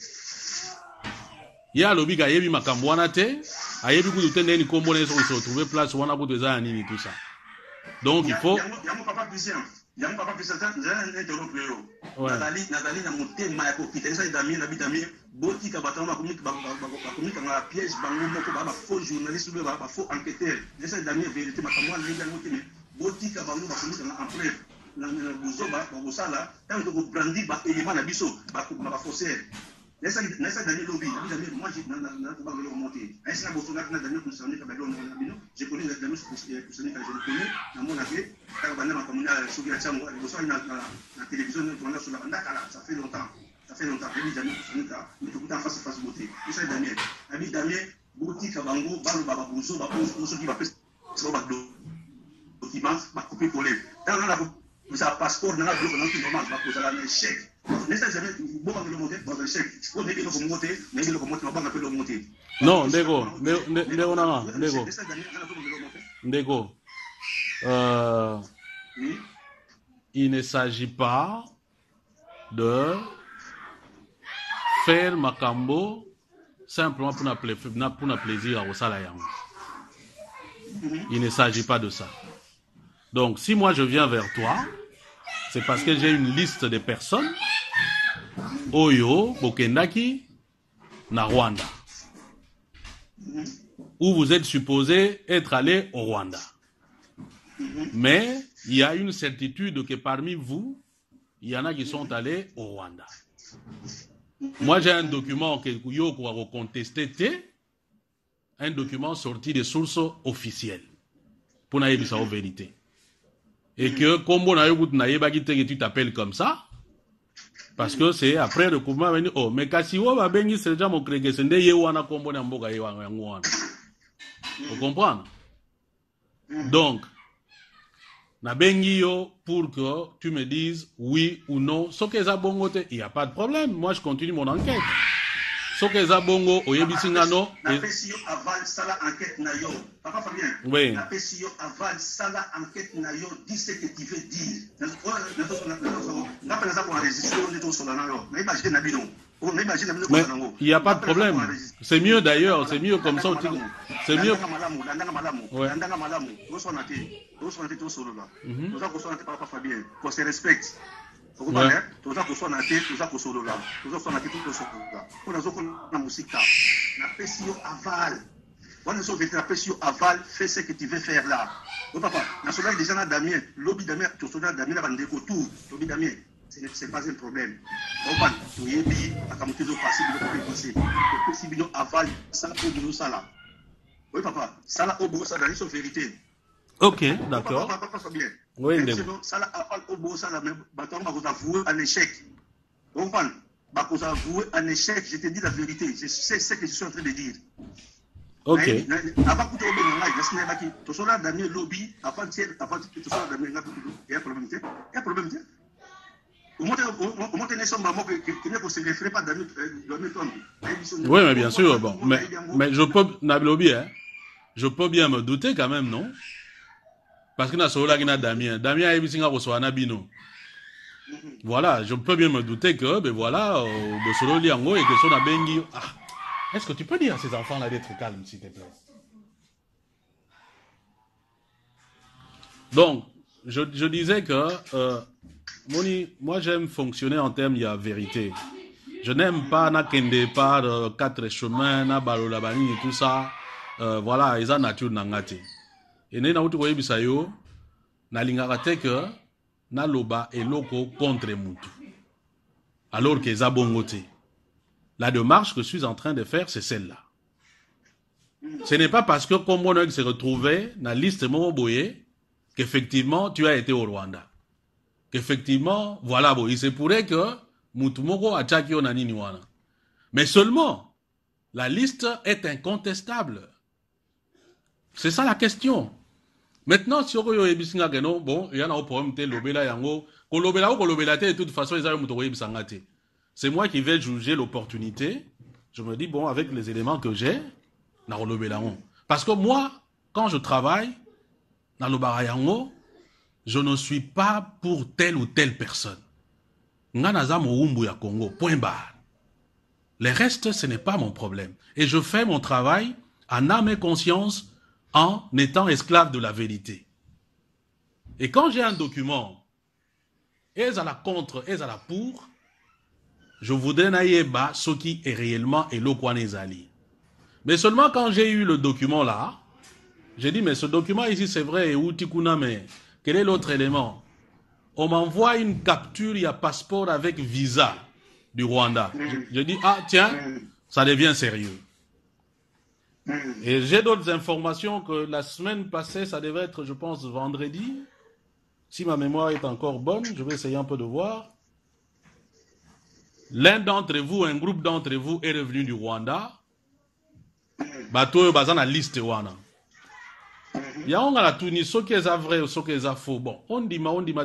Yé a lobi ga yebi makambo wana te. Ayebi ku tende ni kombo na se retrouver place wana ku teza nini tout ça. Donc il faut Yango papa Christian j'ai interrompu yo. Nazali na motema ya kokitesa Damien na bidamien boti ka batama bakomika na piège bango moko ba faux journaliste ou ba faux enquêteur. J'essaie Damien vérité makamwa na ndango tene boti ka bango bakomika na en preuve. Na bozoba bakosala tant que brandi ba élément na biso ba faussaire. Nessa Daniel lobby, moi j'ai pas le remonter. Est-ce que Botswana na Daniel concerné ka balon na bino, je connais la Daniel concerné ka je le connais na mon avis, ka bana ma communauté sur la chambre, Botswana na télévision on a sur la banda kala, ça fait longtemps. Daniel concerné ka, mais tout en face beauté. Nessa Daniel, ami Daniel, bouti ka bango, balo baba bozo, ba bozo qui va faire so ba document, ba couper coller. Dans la ça passeport na bloc na qui normal, ba poser la chèque. Non, Ndego. Il ne s'agit pas de faire Makambo simplement pour notre plaisir au Salayang. Il ne s'agit pas de ça. Donc, si moi je viens vers toi, c'est parce que j'ai une liste de personnes Oyo, Bokendaki, na Rwanda, où vous êtes supposé être allé au Rwanda. Mais il y a une certitude que parmi vous, il y en a qui sont allés au Rwanda. Moi, j'ai un document que yo va recontester, un document sorti des sources officielles pour n'aller sa vérité. Et que comme tu t'appelles comme ça, parce que c'est après le mouvement venu mais kasiwo ba bengi c'est déjà mon créé c'est ndeye wana kombo na mboka yango wana. Vous comprenez? Donc na bengi yo pour que tu me dises oui ou non, ce que ça bongote, il y a pas de problème. Moi je continue mon enquête. soki eza bongo oyebisi ngano napesi yo aval sala enquête na yo papa Fabien oui napesi yo aval sala enquête na yo dis ce que tu veux dire napena za ko enregistrer on est au solana yo na imagine na bino mais il n'y a pas de problème. C'est mieux d'ailleurs, c'est mieux comme ça. C'est mieux. Aval, fais ce que tu veux faire là. Oh papa, national déjà na Damien, lobby Damien, tu sois Damien na bandeko tout, lobby Damien. C'est pas un problème. On va yebi akamutezo passer de passer. Si bino aval ça au boulot ça là. Oui papa, ça là au boulot ça là, c'est vérité. OK, d'accord. Papa bien. Oui, ça là aval au boulot ça là mais bâton va vous avouer un échec. On va vous avouer un échec, je te dis la vérité, je sais ce que je suis en train de dire. OK. Avant que tu aies bien là, ce n'est pas qui tu sois dans le lobby avant que tu sois dans le lobby, il y a un problème, il y a un problème. Oui, mais bien sûr, bon, mais je peux, je peux bien me douter quand même, non? Parce que Damien voilà, je peux bien me douter que, ben voilà, est-ce que tu peux dire à ces enfants-là d'être calmes, s'il te plaît? Donc, je disais que, Moni, moi j'aime fonctionner en termes de vérité. Je n'aime pas na kende par quatre chemins, na balolabani et tout ça. Voilà, ils ont nature nangate. Et na utu koye bisayo, na lingakate que na loba et loko contre mutu. Alors que za bongote. La démarche que je suis en train de faire, c'est celle-là. Ce n'est pas parce que comme on s'est retrouvé dans la liste Moboye qu'effectivement tu as été au Rwanda. Qu'effectivement, voilà, bon, il se pourrait que Mutumoko a tchaki o nani niwana. Mais seulement, la liste est incontestable. C'est ça la question. Maintenant, si on a ebisinga geno, bon, il y a un problème te lobela yango, ko lobela ou ko lobela te de toute façon ils ont mutokoye bisangate. C'est moi qui vais juger l'opportunité. Je me dis bon, avec les éléments que j'ai, na lobela on. Parce que moi, quand je travaille na lobara yango, je ne suis pas pour telle ou telle personne. Nganaza Moumbu ya Congo, point barre. Le reste, ce n'est pas mon problème. Et je fais mon travail en âme et conscience en étant esclave de la vérité. Et quand j'ai un document, et à la contre, et à la pour, je voudrais naïeba ce qui est réellement et l'okwanezali. Mais seulement quand j'ai eu le document là, j'ai dit, mais ce document ici, c'est vrai, et où tikuna, mais quel est l'autre élément? On m'envoie une capture, il y a passeport avec visa du Rwanda. Je dis, ah tiens, ça devient sérieux. Et j'ai d'autres informations que la semaine passée, ça devait être, je pense, vendredi. Si ma mémoire est encore bonne, je vais essayer un peu de voir. L'un d'entre vous, un groupe d'entre vous est revenu du Rwanda. Bateau bazan la liste wana. Il y a la Tunis, ce qui est vrai ou ce qui est faux. Bon, on dit, il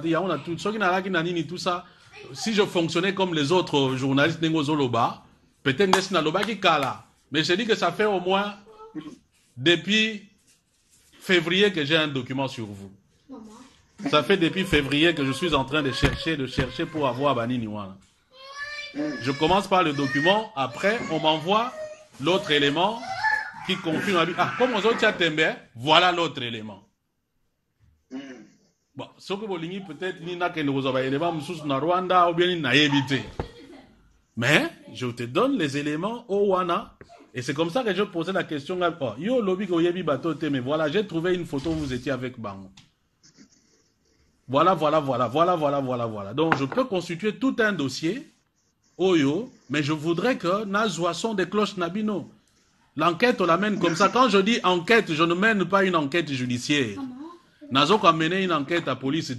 y a on tout, ce qui n'a pas tout ça. Si je fonctionnais comme les autres journalistes Nengozoloba, peut-être n'est-ce pas qui kala. Mais je dis que ça fait au moins depuis février que j'ai un document sur vous. Ça fait depuis février que je suis en train de chercher pour avoir Banini Wana. Je commence par le document, après on m'envoie l'autre élément qui confirme. Ah, comme on dit, voilà l'autre élément. Bon, ce que vous dites peut-être, ni n'a qu'un élément, na Rwanda ou bien na évité. Mais je te donne les éléments au Wana. Et c'est comme ça que je posais la question. Oh, yo lobby ko yebi bateau mais voilà, j'ai trouvé une photo où vous étiez avec Bango. Voilà. Donc je peux constituer tout un dossier. Oyo, mais je voudrais que Nazwa son des cloches Nabino. L'enquête, on l'amène comme ça. Quand je dis enquête, je ne mène pas une enquête judiciaire. Nazo a mené une enquête à police,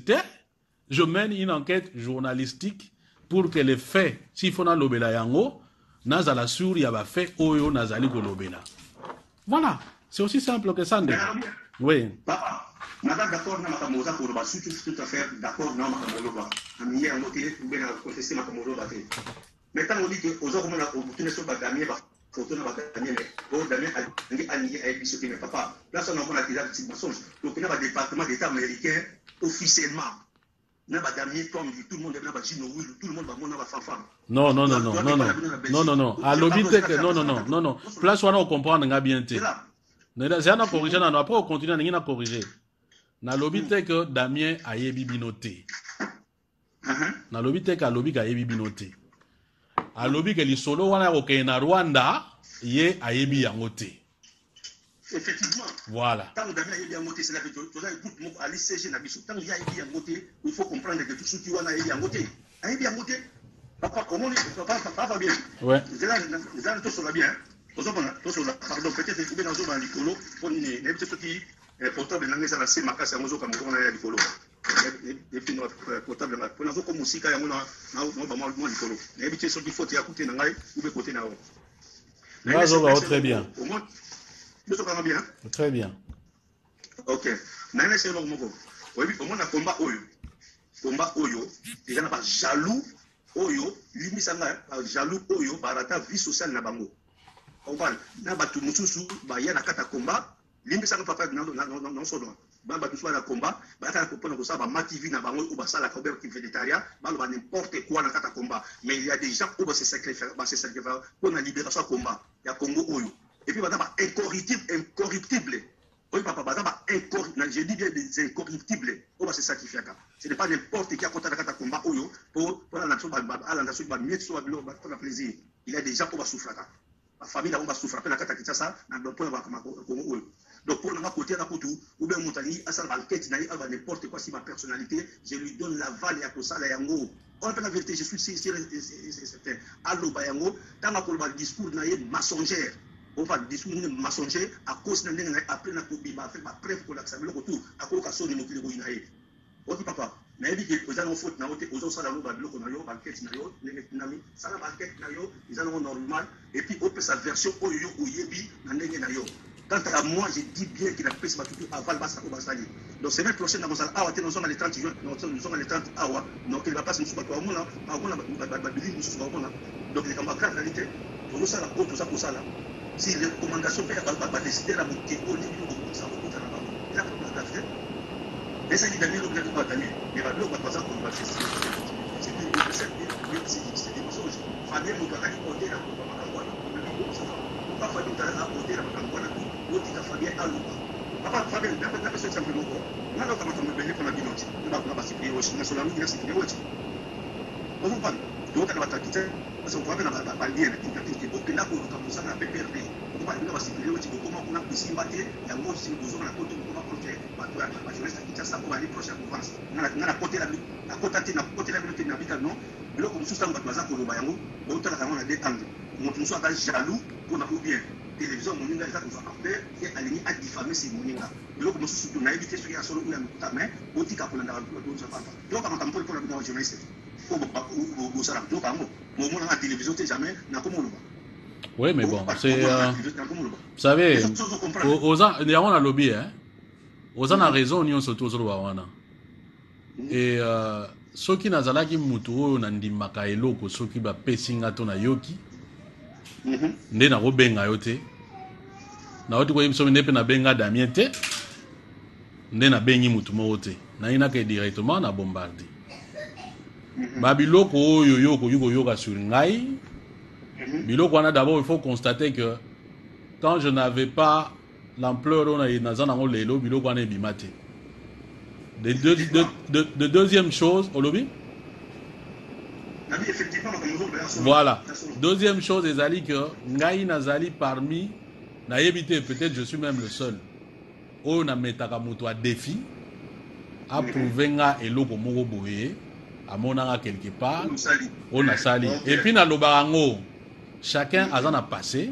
je mène une enquête journalistique pour que les faits, s'il faut na lobela yango, Nazala sur yaba fait oyo nazali ko lobela. Voilà, c'est aussi simple que ça. Oui. Papa, madame d'accord na makamoza pour ba tout à fait d'accord na makamoza. Ami hier moté ou bien contester makamoza. Mais quand on dit que aux autres, on a obtenu ce bagamier, photo na bagamier, pour Damien a épisode, mais papa, là, on a des petits mensonges. Donc, on a un département d'État américain officiellement. On a bagamier, comme tout le monde est là, tout le monde va monter à fanfan. Non. À l'obité que non. Place où on comprend, on a bien été. C'est un corrigé, après on continue à corriger. Na l'obité que Damien a binoté. Na l'obité que Alobi a binoté. Alobi que les solo wana na Rwanda ye a yangote. Effectivement. Voilà. Tant que Damien a yangote, c'est la vie. Tu as écouté à l'ICG na biso. Tant qu'il y a yangote, il faut comprendre que tout ce qui wana yangote. A yangote. Papa, comment papa bien. Ouais. C'est là tout sur la bien. Pardon, peut-être que dans un licolo, on est ceux qui portable dans les assez marqués à Mozo comme on a licolo. Et puis notre portable, pour nous comme musique, on a vraiment le licolo. Et puis ceux qui faut écouter dans les ou côté là. Très bien. Au moins, nous sommes bien. Très bien. Ok. Nana c'est long moko. Oui, au moins on a combat oyo. Les gens n'ont pas jaloux oyo. Lui misanga jaloux oyo par la vie sociale na bango. On parle na batu mususu ba ya na kata combat limbi sa papa non so do ba batu so na combat ba ta ko pona ko sa ba mativi na bango ou ba sala ko be ki végétarien ba lo ba n'importe quoi na kata combat mais il y a des gens où ba se sacrifier pour la libération combat ya Congo oyo et puis ba ta incorruptible oui papa ba ta incorruptible je dis bien des incorruptibles ou ba se sacrifier ce n'est pas n'importe qui a contre la kata combat oyo pour la nation ba la nation ba mieux so ba pour la plaisir il y a des gens où ba souffrir. La famille n'a pas souffert à la Katakitasa, n'a pas pu avoir comme eux. Donc, pour notre côté, ou bien Montagny, à sa banquette, n'importe quoi si ma personnalité, je lui donne l'aval et à ça, la yango. On appelle la vérité, je suis certain. Allo Bayango, dans ma discours, mensongère. On va discours mensongère à cause d'un après la coupe, il m'a fait ma preuve pour l'accepter le retour, à cause de la sonne de mon ok papa, mais il dit que vous allez faute na aux autres salariés bloquent na yo banquette na yo nami ça la banquette na yo ils allons normal et puis on peut sa version oyo oyebi na ndenge na yo. Quant à moi je dis bien qu'il a pris ma tout avant basa ko basali. Donc semaine prochaine dans ça awa nous sommes les 30 juin nous sommes les 30 awa donc il va passer nous pas mona ba bili nous sommes mona donc les camarades réalité pour ça la pour ça pour ça là si les recommandations va décider la montée au niveau de ça pour ça là il a pas de faire. Mais ça dit que nous devons pas gagner. Mais la loi va pas qu'on va faire. C'est des mensonges. Fabien nous a raconté la Makangwana. Pas Fabien nous a raconté la Makangwana. L'autre il a Fabien à l'eau. Papa Fabien n'a pas fait simplement quoi. On a quand même belé pour la binoti. On va pas s'y prier aussi. National il a s'y prier aussi. On vous parle. Donc on va t'acquitter. Parce qu'on va faire la balien. Il faut que là pour comme ça on a PPRD. On va s'y prier aussi. Comment on a pu s'y battre. Il y a moi aussi besoin de la côté comment on fait. Je reste à Kinshasa pour aller prochaine province. On a côté la minute na bika non. Le comme sous ça on va passer pour le bayango. On t'a la on a des angles. On nous soit jaloux pour na ou bien télévision mon ninga ça nous a fait et aligné à diffamer ces moninga. Le comme sous tout na éviter ce qui a solo une ta main au tika pour na donc ça pas. Donc quand on pour la journaliste. Au ça donc mon la télévision t'es jamais na comme on. Oui mais bon c'est vous savez aux gens il y a on a lobby hein. Aux gens a raison ni on se tous wana. Et ceux qui nazalaki mutu oyo na ndimaka eloko soki ba pesinga to na yoki nde na robenga yote na oti ko yimso ndepe na benga Damien te nde na bengi mutu moko te na ina ke directement na bombarder ba biloko oyo yoko yuko yoka sur ngai biloko wana d'abord il faut constater que quand je n'avais pas l'ampleur on a nazana ngo lelo biloko wana ebimate. De deuxième chose, au lobby. Voilà. Deuxième chose, Ezali que Ngaï Nazali parmi na évité peut-être je suis même le seul. On a metaka moto à défi à prouver nga eloko moko boye à monanga quelque part on a sali. Et puis na lobarango chacun a en a passé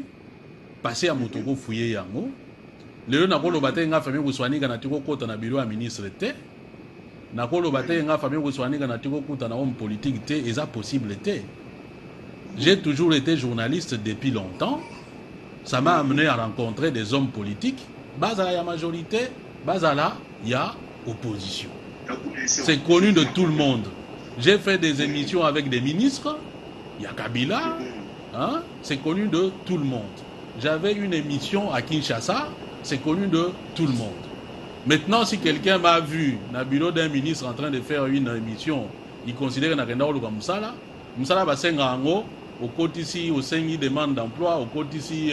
à moto ko fouiller yango. Le na ko lobate nga famille ko swani kana tiko kota na bureau à ministre te. Nakolo bataille nga famille Bouswani kana tiko kuta na homme politique té et ça possible té. J'ai toujours été journaliste depuis longtemps. Ça m'a amené à rencontrer des hommes politiques. Bazala y a majorité, bazala y a opposition. C'est connu de tout le monde. J'ai fait des émissions avec des ministres Il y a Kabila, hein, c'est connu de tout le monde. J'avais une émission à Kinshasa, c'est connu de tout le monde. Maintenant, si quelqu'un m'a vu dans le bureau d'un ministre en train de faire une émission, il considère qu'il n'y a rien comme ça. Moussala va s'engager au côté ici, au sein de demande d'emploi, au côté ici,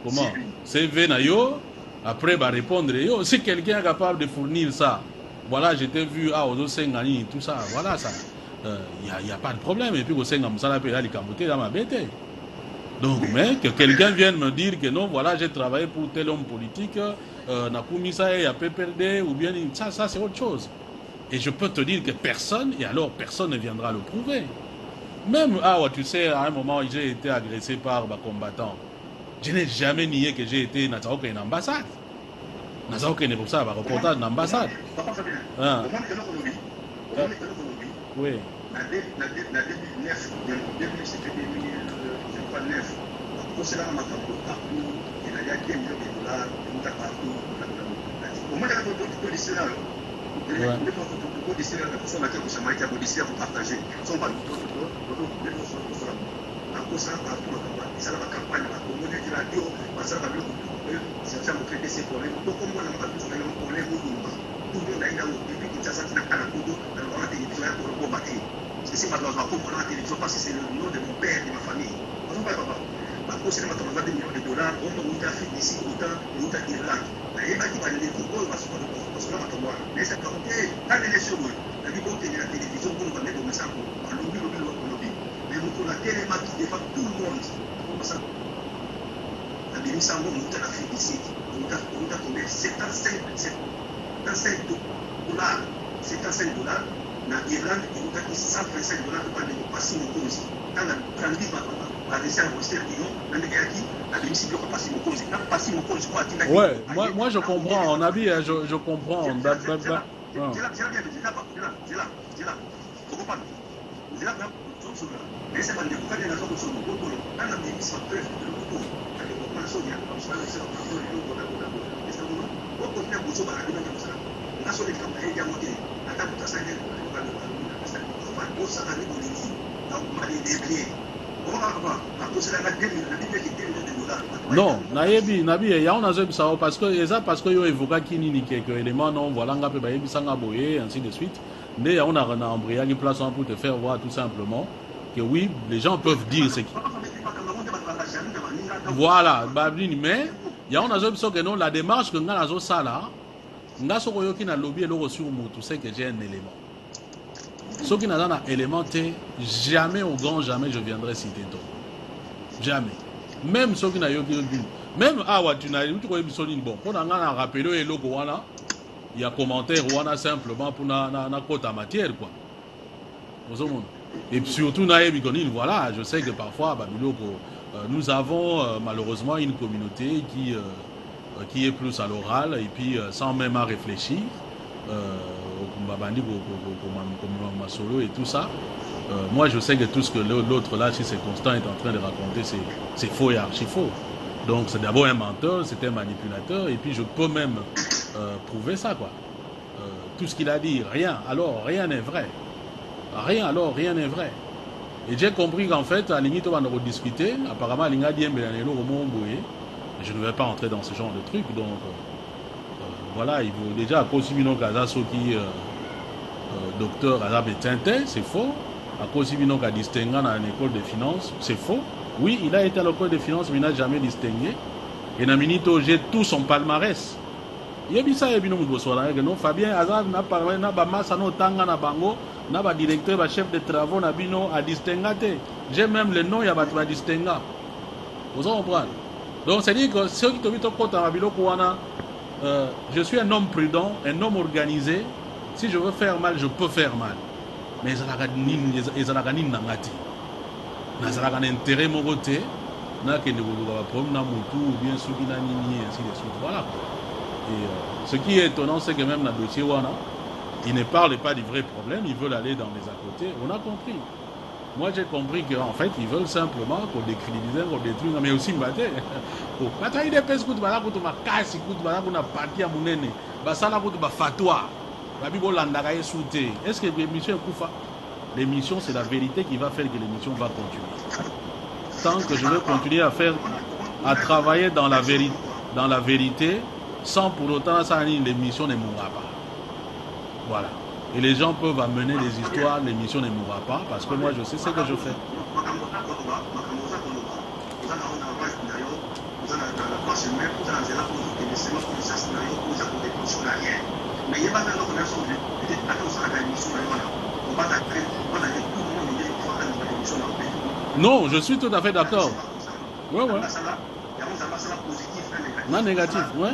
comment CV Nayo, après va répondre. Yo, si quelqu'un est capable de fournir ça, voilà, j'étais vu aux Sengani, tout ça, voilà ça. Il n'y a pas de problème. Et puis au Senga Moussala peut aller camoter dans ma bête. Donc, mais que quelqu'un vienne me dire que non, voilà, j'ai travaillé pour tel homme politique, Nakumisa et à PPLD, ou bien ça c'est autre chose. Et je peux te dire que personne, et alors personne ne viendra le prouver. Même, tu sais, à un moment, j'ai été agressé par un combattant. Je n'ai jamais nié que j'ai été dans une ambassade. Dans une pour ça, un reportage dans l'ambassade. Oui. C'est ma doit comprendre la télévision parce que c'est le nom de mon père et de ma famille. Parce que c'est ma $20 millions, on a fait d'ici autant et autant d'Irlande. Et il va dire que les footballs va se faire parce que là, mais c'est comme quand les élections, la vie de la télévision, on va mettre au message pour lobby. Mais pour la télé, qui défend tout le monde. La bénédiction, on a fait d'ici. On a tombé $75. $75. En Irlande, il y a $125 pour passer mon cause. Quand la grande ouais, moi je comprends, en avis, je comprends. Non, nayebi ya on a ça parce que ça parce que yo évoqué kini ni quelques éléments non voilà nga pe bayebi sanga boye ainsi de suite mais ya on a un embrayage qui place pour te faire voir tout simplement que oui les gens peuvent dire ce qui voilà babini mais ya on a que non la démarche que nga nazo sala nga soko yo ki na lobby le sur mutu c'est que j'ai un élément. Ce qui n'a pas un élément, jamais au grand jamais je viendrai citer toi. Jamais. Même ceux qui n'a pas même tu n'as bon, on a rappelé le Gowana, il y a commentaire Rwanda simplement pour na quota matière quoi. Et surtout voilà, je sais que parfois nous avons malheureusement une communauté qui est plus à l'oral et puis sans même à réfléchir. Et tout ça. Moi je sais que tout ce que l'autre là, si c'est Constant est en train de raconter, c'est faux et archi faux. Donc c'est d'abord un menteur, c'est un manipulateur et puis je peux même prouver ça quoi. Tout ce qu'il a dit, rien, alors rien n'est vrai. Rien, alors rien n'est vrai. Et j'ai compris qu'en fait, à limite on va nous discuter. Apparemment, je ne vais pas entrer dans ce genre de truc. Donc voilà, il faut déjà à Kosibino Kazaso qui docteur Azab et Tintin, c'est faux. À Kosibino Kadistinga dans l'école de finances, c'est faux. Oui, il a été à l'école de finances, mais il n'a jamais distingué. Et Naminito, j'ai tout son palmarès. Il y a ça, il y a non Fabien Azab n'a pas n'a pas massa no tanga na bango, n'a pas directeur, pas chef de travaux, n'a bino à distinguer. J'ai même le nom, il y a pas de distinguer. Vous comprenez? Donc c'est dire que ceux qui te disent je suis un homme prudent, un homme organisé. Si je veux faire mal, je peux faire mal. Mais ils ont un intérêt mon côté, n'a que ne vous problème na mutu ou bien ceux qui n'ont ni ainsi de suite. Voilà. Et ce qui est étonnant, c'est que même dans le dossier Wana, ils ne parlent pas du vrai problème, ils veulent aller dans les à côté. On a compris. Moi j'ai compris qu'en fait ils veulent simplement qu'on décrédibilise, qu'on détruise, mais aussi m'battre. Quand il dépêche que tu vas là, que tu vas casser, que tu vas là, que tu vas partir à mon aîné, bah ça là que tu vas fatwa. Est-ce que monsieur Koufa L'émission, c'est la vérité qui va faire que l'émission va continuer. Tant que je vais continuer à travailler dans la vérité, sans pour autant, ça, l'émission ne mourra pas. Voilà. Et les gens peuvent amener des histoires, l'émission ne mourra pas, parce que moi, je sais ce que je fais. Non, je suis tout à fait d'accord. Ouais, ouais. Non, négatif, ouais.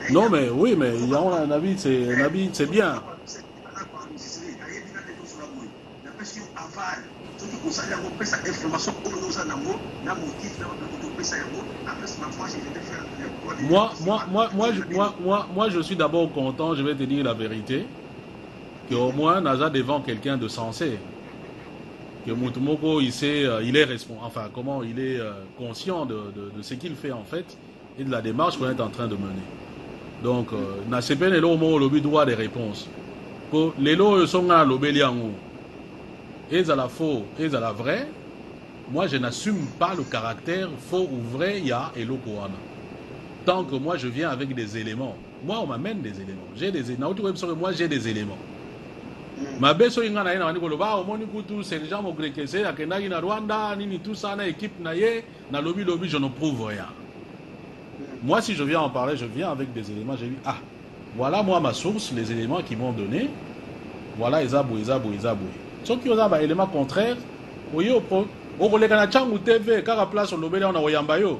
Non, mais oui, mais il y a un avis, c'est bien. Moi, je suis d'abord content, je vais te dire la vérité, qu'au moins, Naza devant quelqu'un de sensé. Que Mutumoko, il est responsable, enfin, comment il est conscient de ce qu'il fait en fait et de la démarche qu'on est en train de mener. Donc, na sepen elo mo lobi droit des réponses. Pour les lots sont à l'obéliango. Et à la faux, et à la vraie, moi je n'assume pas le caractère faux ou vrai, il y a Elo Koana. Tant que moi je viens avec des éléments. Moi on m'amène des éléments. J'ai des éléments. Moi j'ai des éléments. Ma beso ingana ina wani koloba omoni kutu Sergent Mogrekese akendaki na Rwanda nini tout ça na équipe na ye na lobby je ne prouve rien. Moi si je viens en parler, je viens avec des éléments, j'ai dit voilà moi ma source, les éléments qu'ils m'ont donné. Voilà ezabou. Sauf qu'il y a des éléments contraires. Oyo o koleka na changu TV kaka place on lobele on a oyamba yo.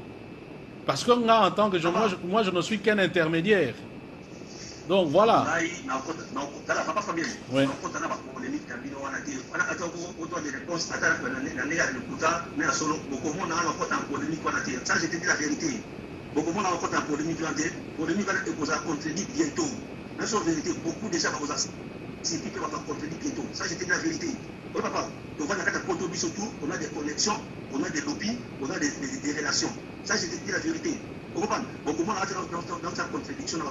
Parce que en tant que moi je ne suis qu'un intermédiaire. Donc voilà. Oui. Ça, je te dis la vérité. Beaucoup de monde a encore un polémique va contredire bientôt. Mais sur la vérité, beaucoup déjà va vous c'est qui va contredire bientôt. Ça, je te dis la vérité. On a des connexions, on a des lobbies, on a des relations. Ça, je te dis la vérité. Beaucoup de monde a dans sa contradiction, on a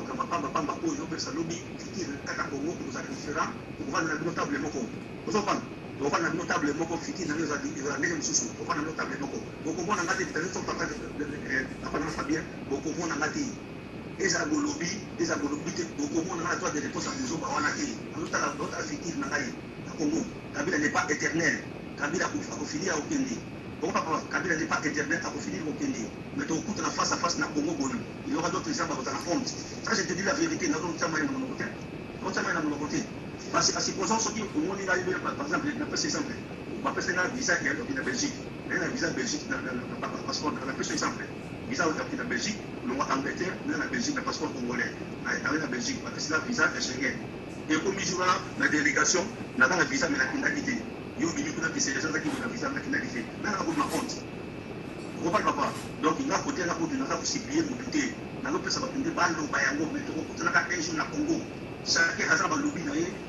lobby, qui est Congo, vous avez différent, on va notablement. On va notablement confiter dans les années sous. On va notablement. Beaucoup de monde a des sont pas Fabien, beaucoup de monde a des lobby, beaucoup de monde a des réponses à nous on a dit. Notre affectif n'a pas Congo. Kabila n'est pas éternel. Kabila a finir au Kenya. Kabila n'est pas éternel, a finir au Kenya. Mais on coûte la face à face na Congo. Il y aura d'autres gens dans la fonte. Ça, je te dis la vérité. Nous sommes dans côté. Parce que supposons ceux qui au monde il arrive par exemple, on appelle exemple. On appelle ça un visa qui est en Belgique. Un visa Belgique parce qu'on appelle ça exemple. Visa en Belgique, on va Angleterre, on a la Belgique, le passeport congolais. On a la Belgique parce que c'est la visa de Schengen. Et comme il jouera la délégation, n'a pas la visa, mais la finalité. Il y a des gens qui ont la visa, mais la finalité. Là, on a honte. On ne pas. Donc, il y a un côté, il y a un ciblé, il y a un peu de balles, il y a un jour au Congo. Chacun a sa lobby,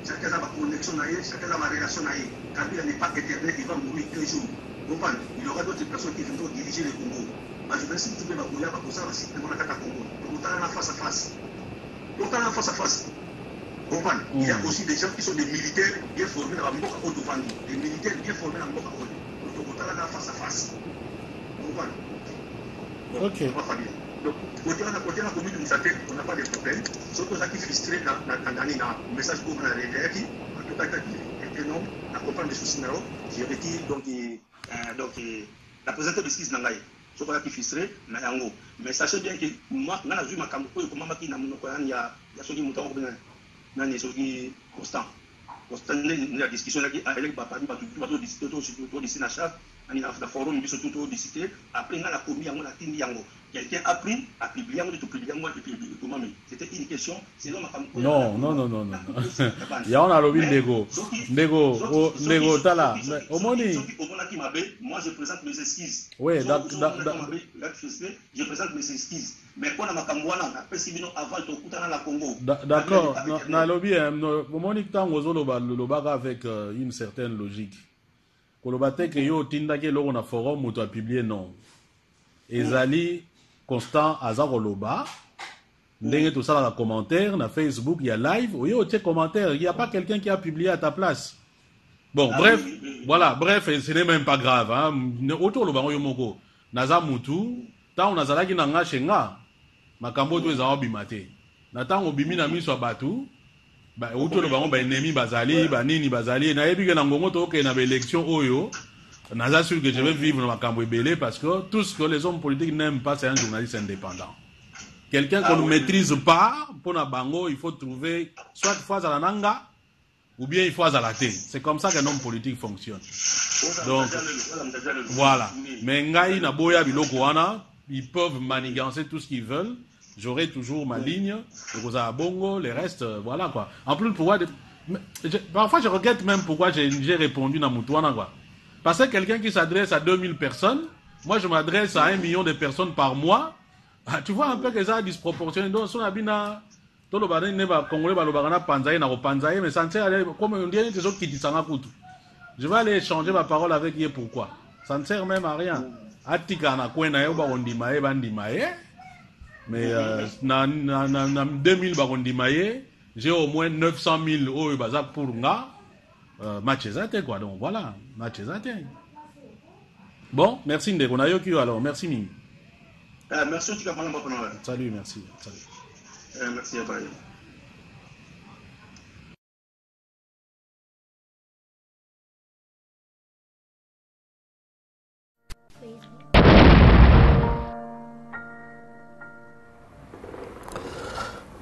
chacun a sa connexion, chacun a sa relation. Kabila n'est pas éternel, il va mourir un jour. Il y aura d'autres personnes qui viendront diriger le Congo. Je vais essayer de trouver ma bouillard pour ça, c'est pour la Congo. Donc, on a face à face. Donc, on a face à face. Il y a aussi des gens qui sont des militaires bien formés dans la Mboka Odovandi. Des militaires bien formés dans la Mboka Odovandi. Donc, on a face à face. Ok. Donc, côté de la commune de Moussate, on n'a pas de problème. Ce que ça qui frustré dans le message pour la réalité, en tout cas, est énorme, à comprendre les soucis. J'ai retiré donc la présentation de skis Nangaï. Ce que ça qui frustré, mais sachez bien que moi, je suis ma campagne, comme ma qui n'a pas il y a ceux qui m'ont dit constant. Constant, la discussion avec Bapani, tout d'ici na chaque. Dans forum, ils sont tout discutés. Après, on a commis à mon latin yango. Quelqu'un a pris, a publié, c'était une question. Non. Il y a un lobby Nego. Nego, Tala. Moi, je présente mes excuses. Oui, je présente mes excuses. Mais quand on a avant de la Congo. D'accord. Dans le lobby, avec une certaine logique. Kolobate que yo tinda ke loko na forum moto a publié non. Ezali constant azakoloba. Ndenge tout ça dans les commentaires, na Facebook, il y a live, ou yo tche commentaire, il n'y a pas quelqu'un qui a publié à ta place. Bon, bref, voilà, bref, ce n'est même pas grave hein. Autour loba yo moko. Naza mutu, ta on azala ki nanga shenga. Makambo to ezao bimate. Na ta on bimi na miso batu. Bah, autour de bango, ennemi bazali, nini bazali, na yebi que na ngongo to ke na élection oyo, naza sûr que je vais vivre dans ma cambo belé parce que tout ce que les hommes politiques n'aiment pas, c'est un journaliste indépendant. Quelqu'un qu'on ne maîtrise pas, pour na bango, il faut trouver soit fois à la nanga, ou bien il faut à la thé. C'est comme ça qu'un homme politique fonctionne. Donc, voilà. Mais ngai na boya biloko wana, ils peuvent manigancer tout ce qu'ils veulent. J'aurai toujours ma ligne, le Rosa Bongo, les restes, voilà quoi. En plus, parfois je regrette même pourquoi j'ai répondu dans Moutouana quoi. Parce que quelqu'un qui s'adresse à 2000 personnes, moi je m'adresse à 1 million de personnes par mois. Tu vois un peu que ça a disproportionné. Donc, si on a bien tout le bordel n'est pas congolais, le bagana panzaï, n'a pas panzaï, mais ça ne sert à rien. Comme on dit, des autres qui disent ça n'a pas. Je vais aller échanger ma parole avec eux pourquoi. Ça ne sert même à rien. Atika na kwena yo ba ondimae bandimae. Mais dans 2000 barondimaye, j'ai au moins 900 000 euros pour nga. Match quoi. Donc voilà, match bon, merci Ndeko. Alors, merci Mimi. Merci, salut, merci. Salut. Merci à toi.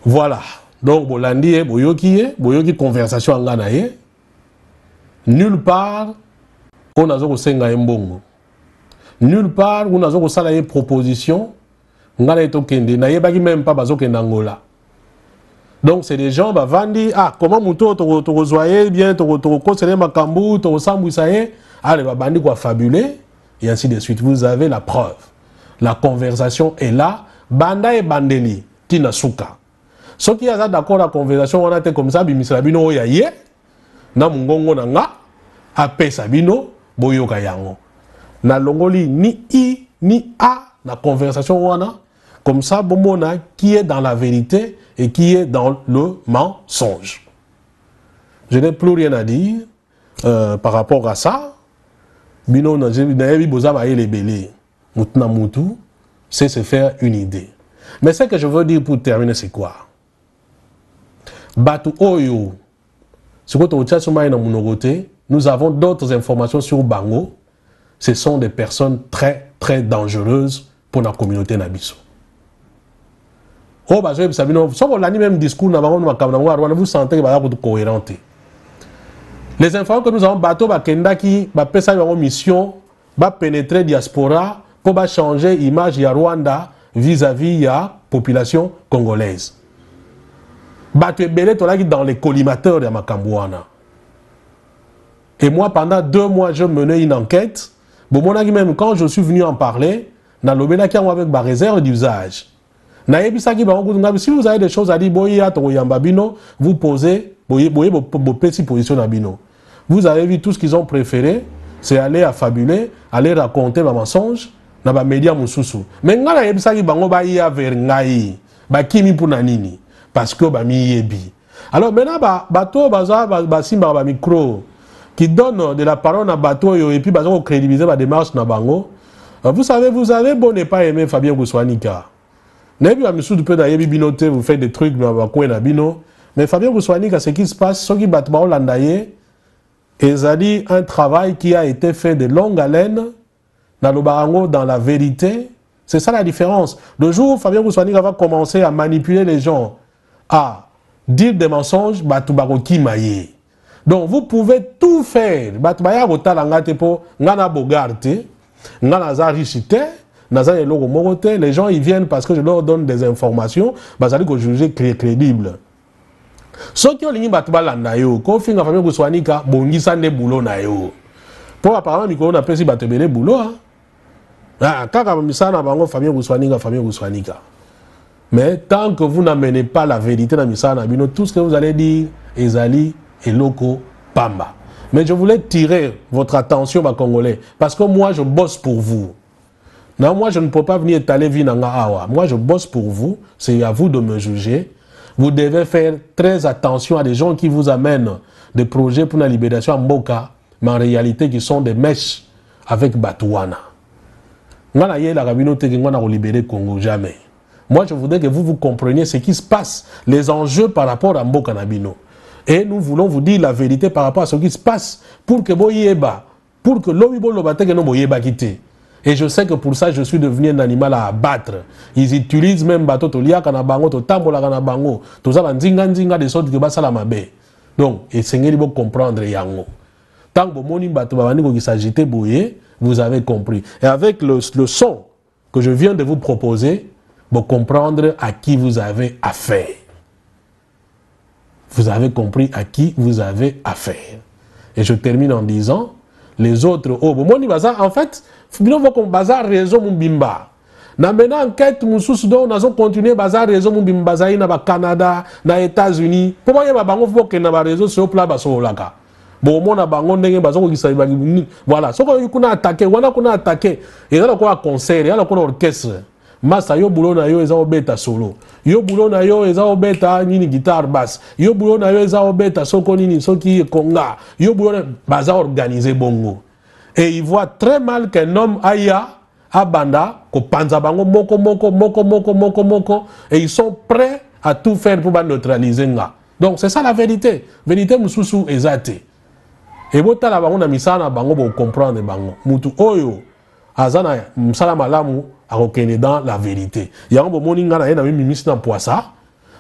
Voilà. Donc, Bolandi, Boyoki conversation en Ghana. Nulle part, on a un senga mbongo. Nulle part, on a une proposition. On a même pas Angola. Donc, c'est des gens qui vont dire, ah, comment Mouto, tu zoyé bien, tu conseillé Makambu, tu sambouissaye. Ah, les bandits quoi fabuler. Et ainsi de suite. Vous avez la preuve. La conversation est là. Banda et Bandeli, Tina Souka. Ceux qui sont d'accord la conversation, on a été comme ça, Bimisabino Yaye, na Mungongo Nanga, Ape Sabino, Boyoka Yango. Na Longoli ni I, ni A, la conversation, on a, comme ça, Bomona, qui est dans la vérité et qui est dans le mensonge. Je n'ai plus rien à dire par rapport à ça. Bino, Nayebi Bozaba et les Bélés, Moutna Moutou, c'est se faire une idée. Mais ce que je veux dire pour terminer, c'est quoi? Batu Oyo, nous avons d'autres informations sur Bango. Ce sont des personnes très, très dangereuses pour la communauté Nabiso. Même discours, vous sentez que c'est cohérent. Les informations que nous avons, Bato Bakenda qui va une mission, va pénétrer la diaspora pour changer l'image de Rwanda vis-à-vis de la population congolaise. Bato ebele to dans les collimateurs de Makambouana. Et moi, pendant 2 mois, je menais une enquête. Bon, même quand je suis venu en parler, avec ma réserve d'usage. Si vous avez des choses à dire, vous posez petite position à Bino. Vous avez vu tout ce qu'ils ont préféré, c'est aller affabuler, aller raconter ma mensonge dans les médias mususu. Mais nga na yebisaki bango ba ya vers ngai, ba kimi puna nini parce que ba mi yebi. Alors maintenant bato baza ba simba ba micro qui donne de la parole à bateau et puis bazo crédibiliser la démarche na bango. Vous savez, vous avez beau ne pas aimer Fabien Bouswanika. N'ayez pas monsieur du peu d'ailleurs binoté, vous faites des trucs mais Fabien Bouswanika, ce qui se passe, ceux qui battent bao landaye, et un travail qui a été fait de longue haleine dans le barango, dans la vérité. C'est ça la différence. Le jour où Fabien Bouswanika va commencer à manipuler les gens, à dire des mensonges, batubaroki maye. Donc vous pouvez tout faire. Batubaya rotalangate po ngana bogarte, ngana za richité, naza eloko morote. Les gens ils viennent parce que je leur donne des informations, basali ko juger crédible. Ceux qui ont ligné batubalanda yo, ko finga Fabien Bouswanika bongisa ne boulot na yo. Pour apparemment miko na pesi batebele boulot hein. Ah, kaka misana bango Fabien Bouswanika. Mais tant que vous n'amenez pas la vérité dans misana bino, tout ce que vous allez dire ezali eloko pamba. Mais je voulais tirer votre attention, ma Congolais, parce que moi, je bosse pour vous. Non, moi, je ne peux pas venir étaler Vinanga Awa. Moi, je bosse pour vous. C'est à vous de me juger. Vous devez faire très attention à des gens qui vous amènent des projets pour la libération en Mboka, mais en réalité, qui sont des mèches avec Batouana. Moi, je voudrais que vous compreniez ce qui se passe, les enjeux par rapport à Mboka Nabino. Et nous voulons vous dire la vérité par rapport à ce qui se passe pour que Boyeba, pour que l'Obibo Lobate que nous Boyeba quitte. Et je sais que pour ça, je suis devenu un animal à abattre. Ils utilisent même bateau to liaka na bango, to tambola na bango, to za nzinga nzinga de sorte que ba sala mabe. Donc, et Seigneur faut comprendre yango. Tant que moni bateau babani ko s'agiter boye, vous avez compris. Et avec le son que je viens de vous proposer, vous comprendre à qui vous avez affaire. Vous avez compris à qui vous avez affaire. Et je termine en disant, les autres, oh, bon, en fait, il faut qu'on bazar réseau Mumbimba. Na mena enquête mususu do nazo continuer bazar réseau Mumbimba zaï na ba Canada, na États-Unis. Pour moi ba bango faut que na ba réseau sur plat ba so laka. Bon mon na bango ndenge bazo ko kisa ba voilà, soko kuna attaquer, wana kuna attaquer. Et là ko concert, là ko orchestre. Masa yo bulo na yo eza obeta solo. Yo bulo na yo eza obeta nini guitare basse. Yo bulo na yo eza obeta soko nini soki konga. Yo bulo na baza organiser bongo. Et il voit très mal qu'un homme aya abanda ko panza bango moko et ils sont prêts à tout faire pour neutraliser nga. Donc c'est ça la vérité. Vérité mususu ezate. Et botala bango na misana bango bo comprendre bango. Mutu oyo azana msala malamu à reconnaître dans la vérité. Il y a un moment où on a mis un poisson,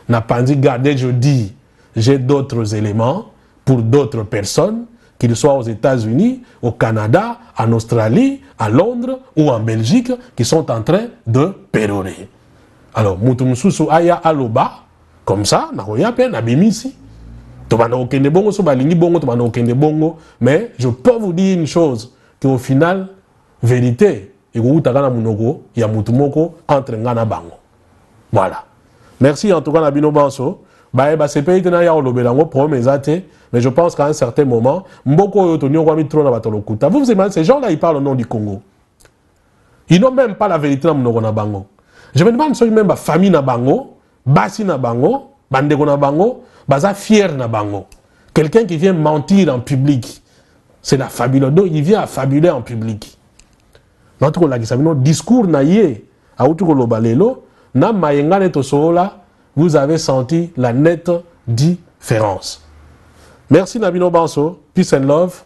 n'a pas dit garder, je dis, j'ai d'autres éléments pour d'autres personnes, qu'ils soient aux États-Unis, au Canada, en Australie, à Londres ou en Belgique, qui sont en train de pérorer. Alors, Moutoumoussou Aya Aloba, comme ça, n'a pas n'a bimisi. Mais je peux vous dire une chose, qu'au final, vérité, voilà. Merci en tout cas Nabino Banso. Mais je pense qu'à un certain moment, vous vous imaginez, ces gens-là, ils parlent au nom du Congo. Ils n'ont même pas la vérité dans le Bango. Je me demande si même la famille na Bango, Bassi na Bango, Bandego na Bango, Baza fier na Bango. Quelqu'un qui vient mentir en public, c'est la fabule. Donc il vient à fabuler en public. Notre discours naïe à Outukolobalo, na mayenga tosola, vous avez senti la nette différence. Merci Nabino Banso, peace and love,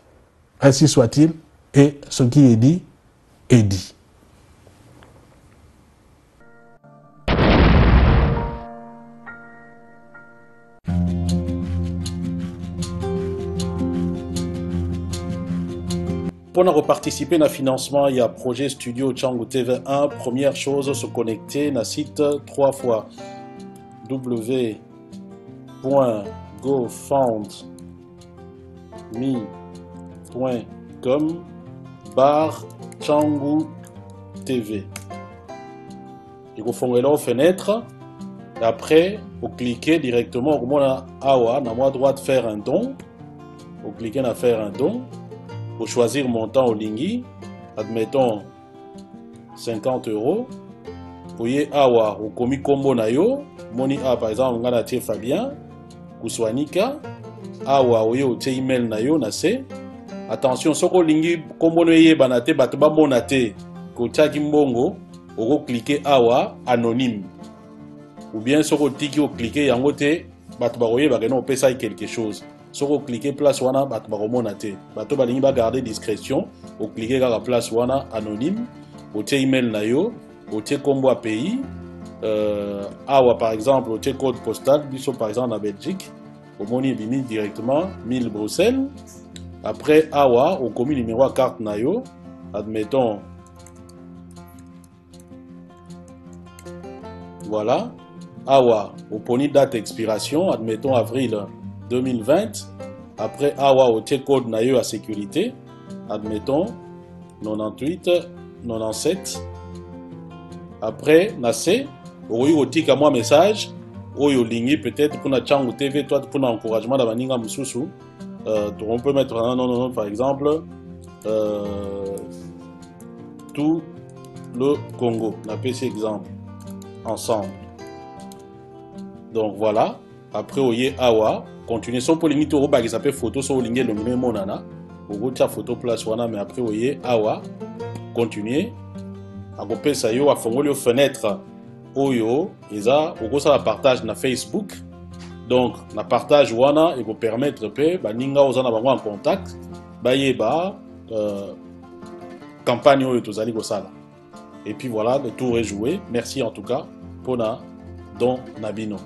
ainsi soit-il, et ce qui est dit, est dit. Pour participer à financement, il y a projet studio Tchangu TV1. Première chose, se connecter à site 3 fois www.tchangu.tv www.gofundme.com/Changu TV. Et vous faites la fenêtre. Et après, vous cliquez directement au awa, dans la droite faire un don. Vous cliquez dans faire un don. Vous choisir montant au lingui. Admettons 50 €. Vous voyez awa, vous commis combo na yo. Moni a par exemple, on a tiré Fabien. Kuswanika. Awa, vous voyez email na yo na se. Attention, ce que lingi combo no ye banate batuba monate. Ko tchaki mbongo. Vous cliquez awa anonyme. Ou bien si vous cliquez yango te bato baroye bakeno pesa quelque chose. Si vous cliquez place wana bato baromona te. Bato balingi ba garder discrétion. Vous cliquez la place wana anonyme. Vous tie email na yo, vous tie combo pays. Awa par exemple, vous tie code postal, biso par exemple en Belgique. Au moni bini directement 1000 Bruxelles. Après awa, au commis numéro à carte na yo, admettons. Voilà. Awa, au poni date expiration, admettons avril 2020. Après awa, au code na yo à sécurité, admettons 98, 97. Après, nase, au tika moi message, au ligné peut-être pour na Changu TV, toi pour l'encouragement d'avaninga mususu. On peut mettre non, par exemple, tout le Congo, on appelle cet exemple, ensemble. Donc voilà, après oye awa, continuez son pour limiter au bas qui s'appelle photo, sur l'ingé le même monana, au ta photo place wana, mais après oye awa, continuez, à couper ça yo, à fongolio fenêtre, oyo, et ça, au gros ça la partage na Facebook. Donc, na partage wana, et vous permettre de baninga aux en contact, bayeba, campagne oyo tozali kosala. Et puis voilà, le tour est joué. Merci en tout cas pour na don nabino.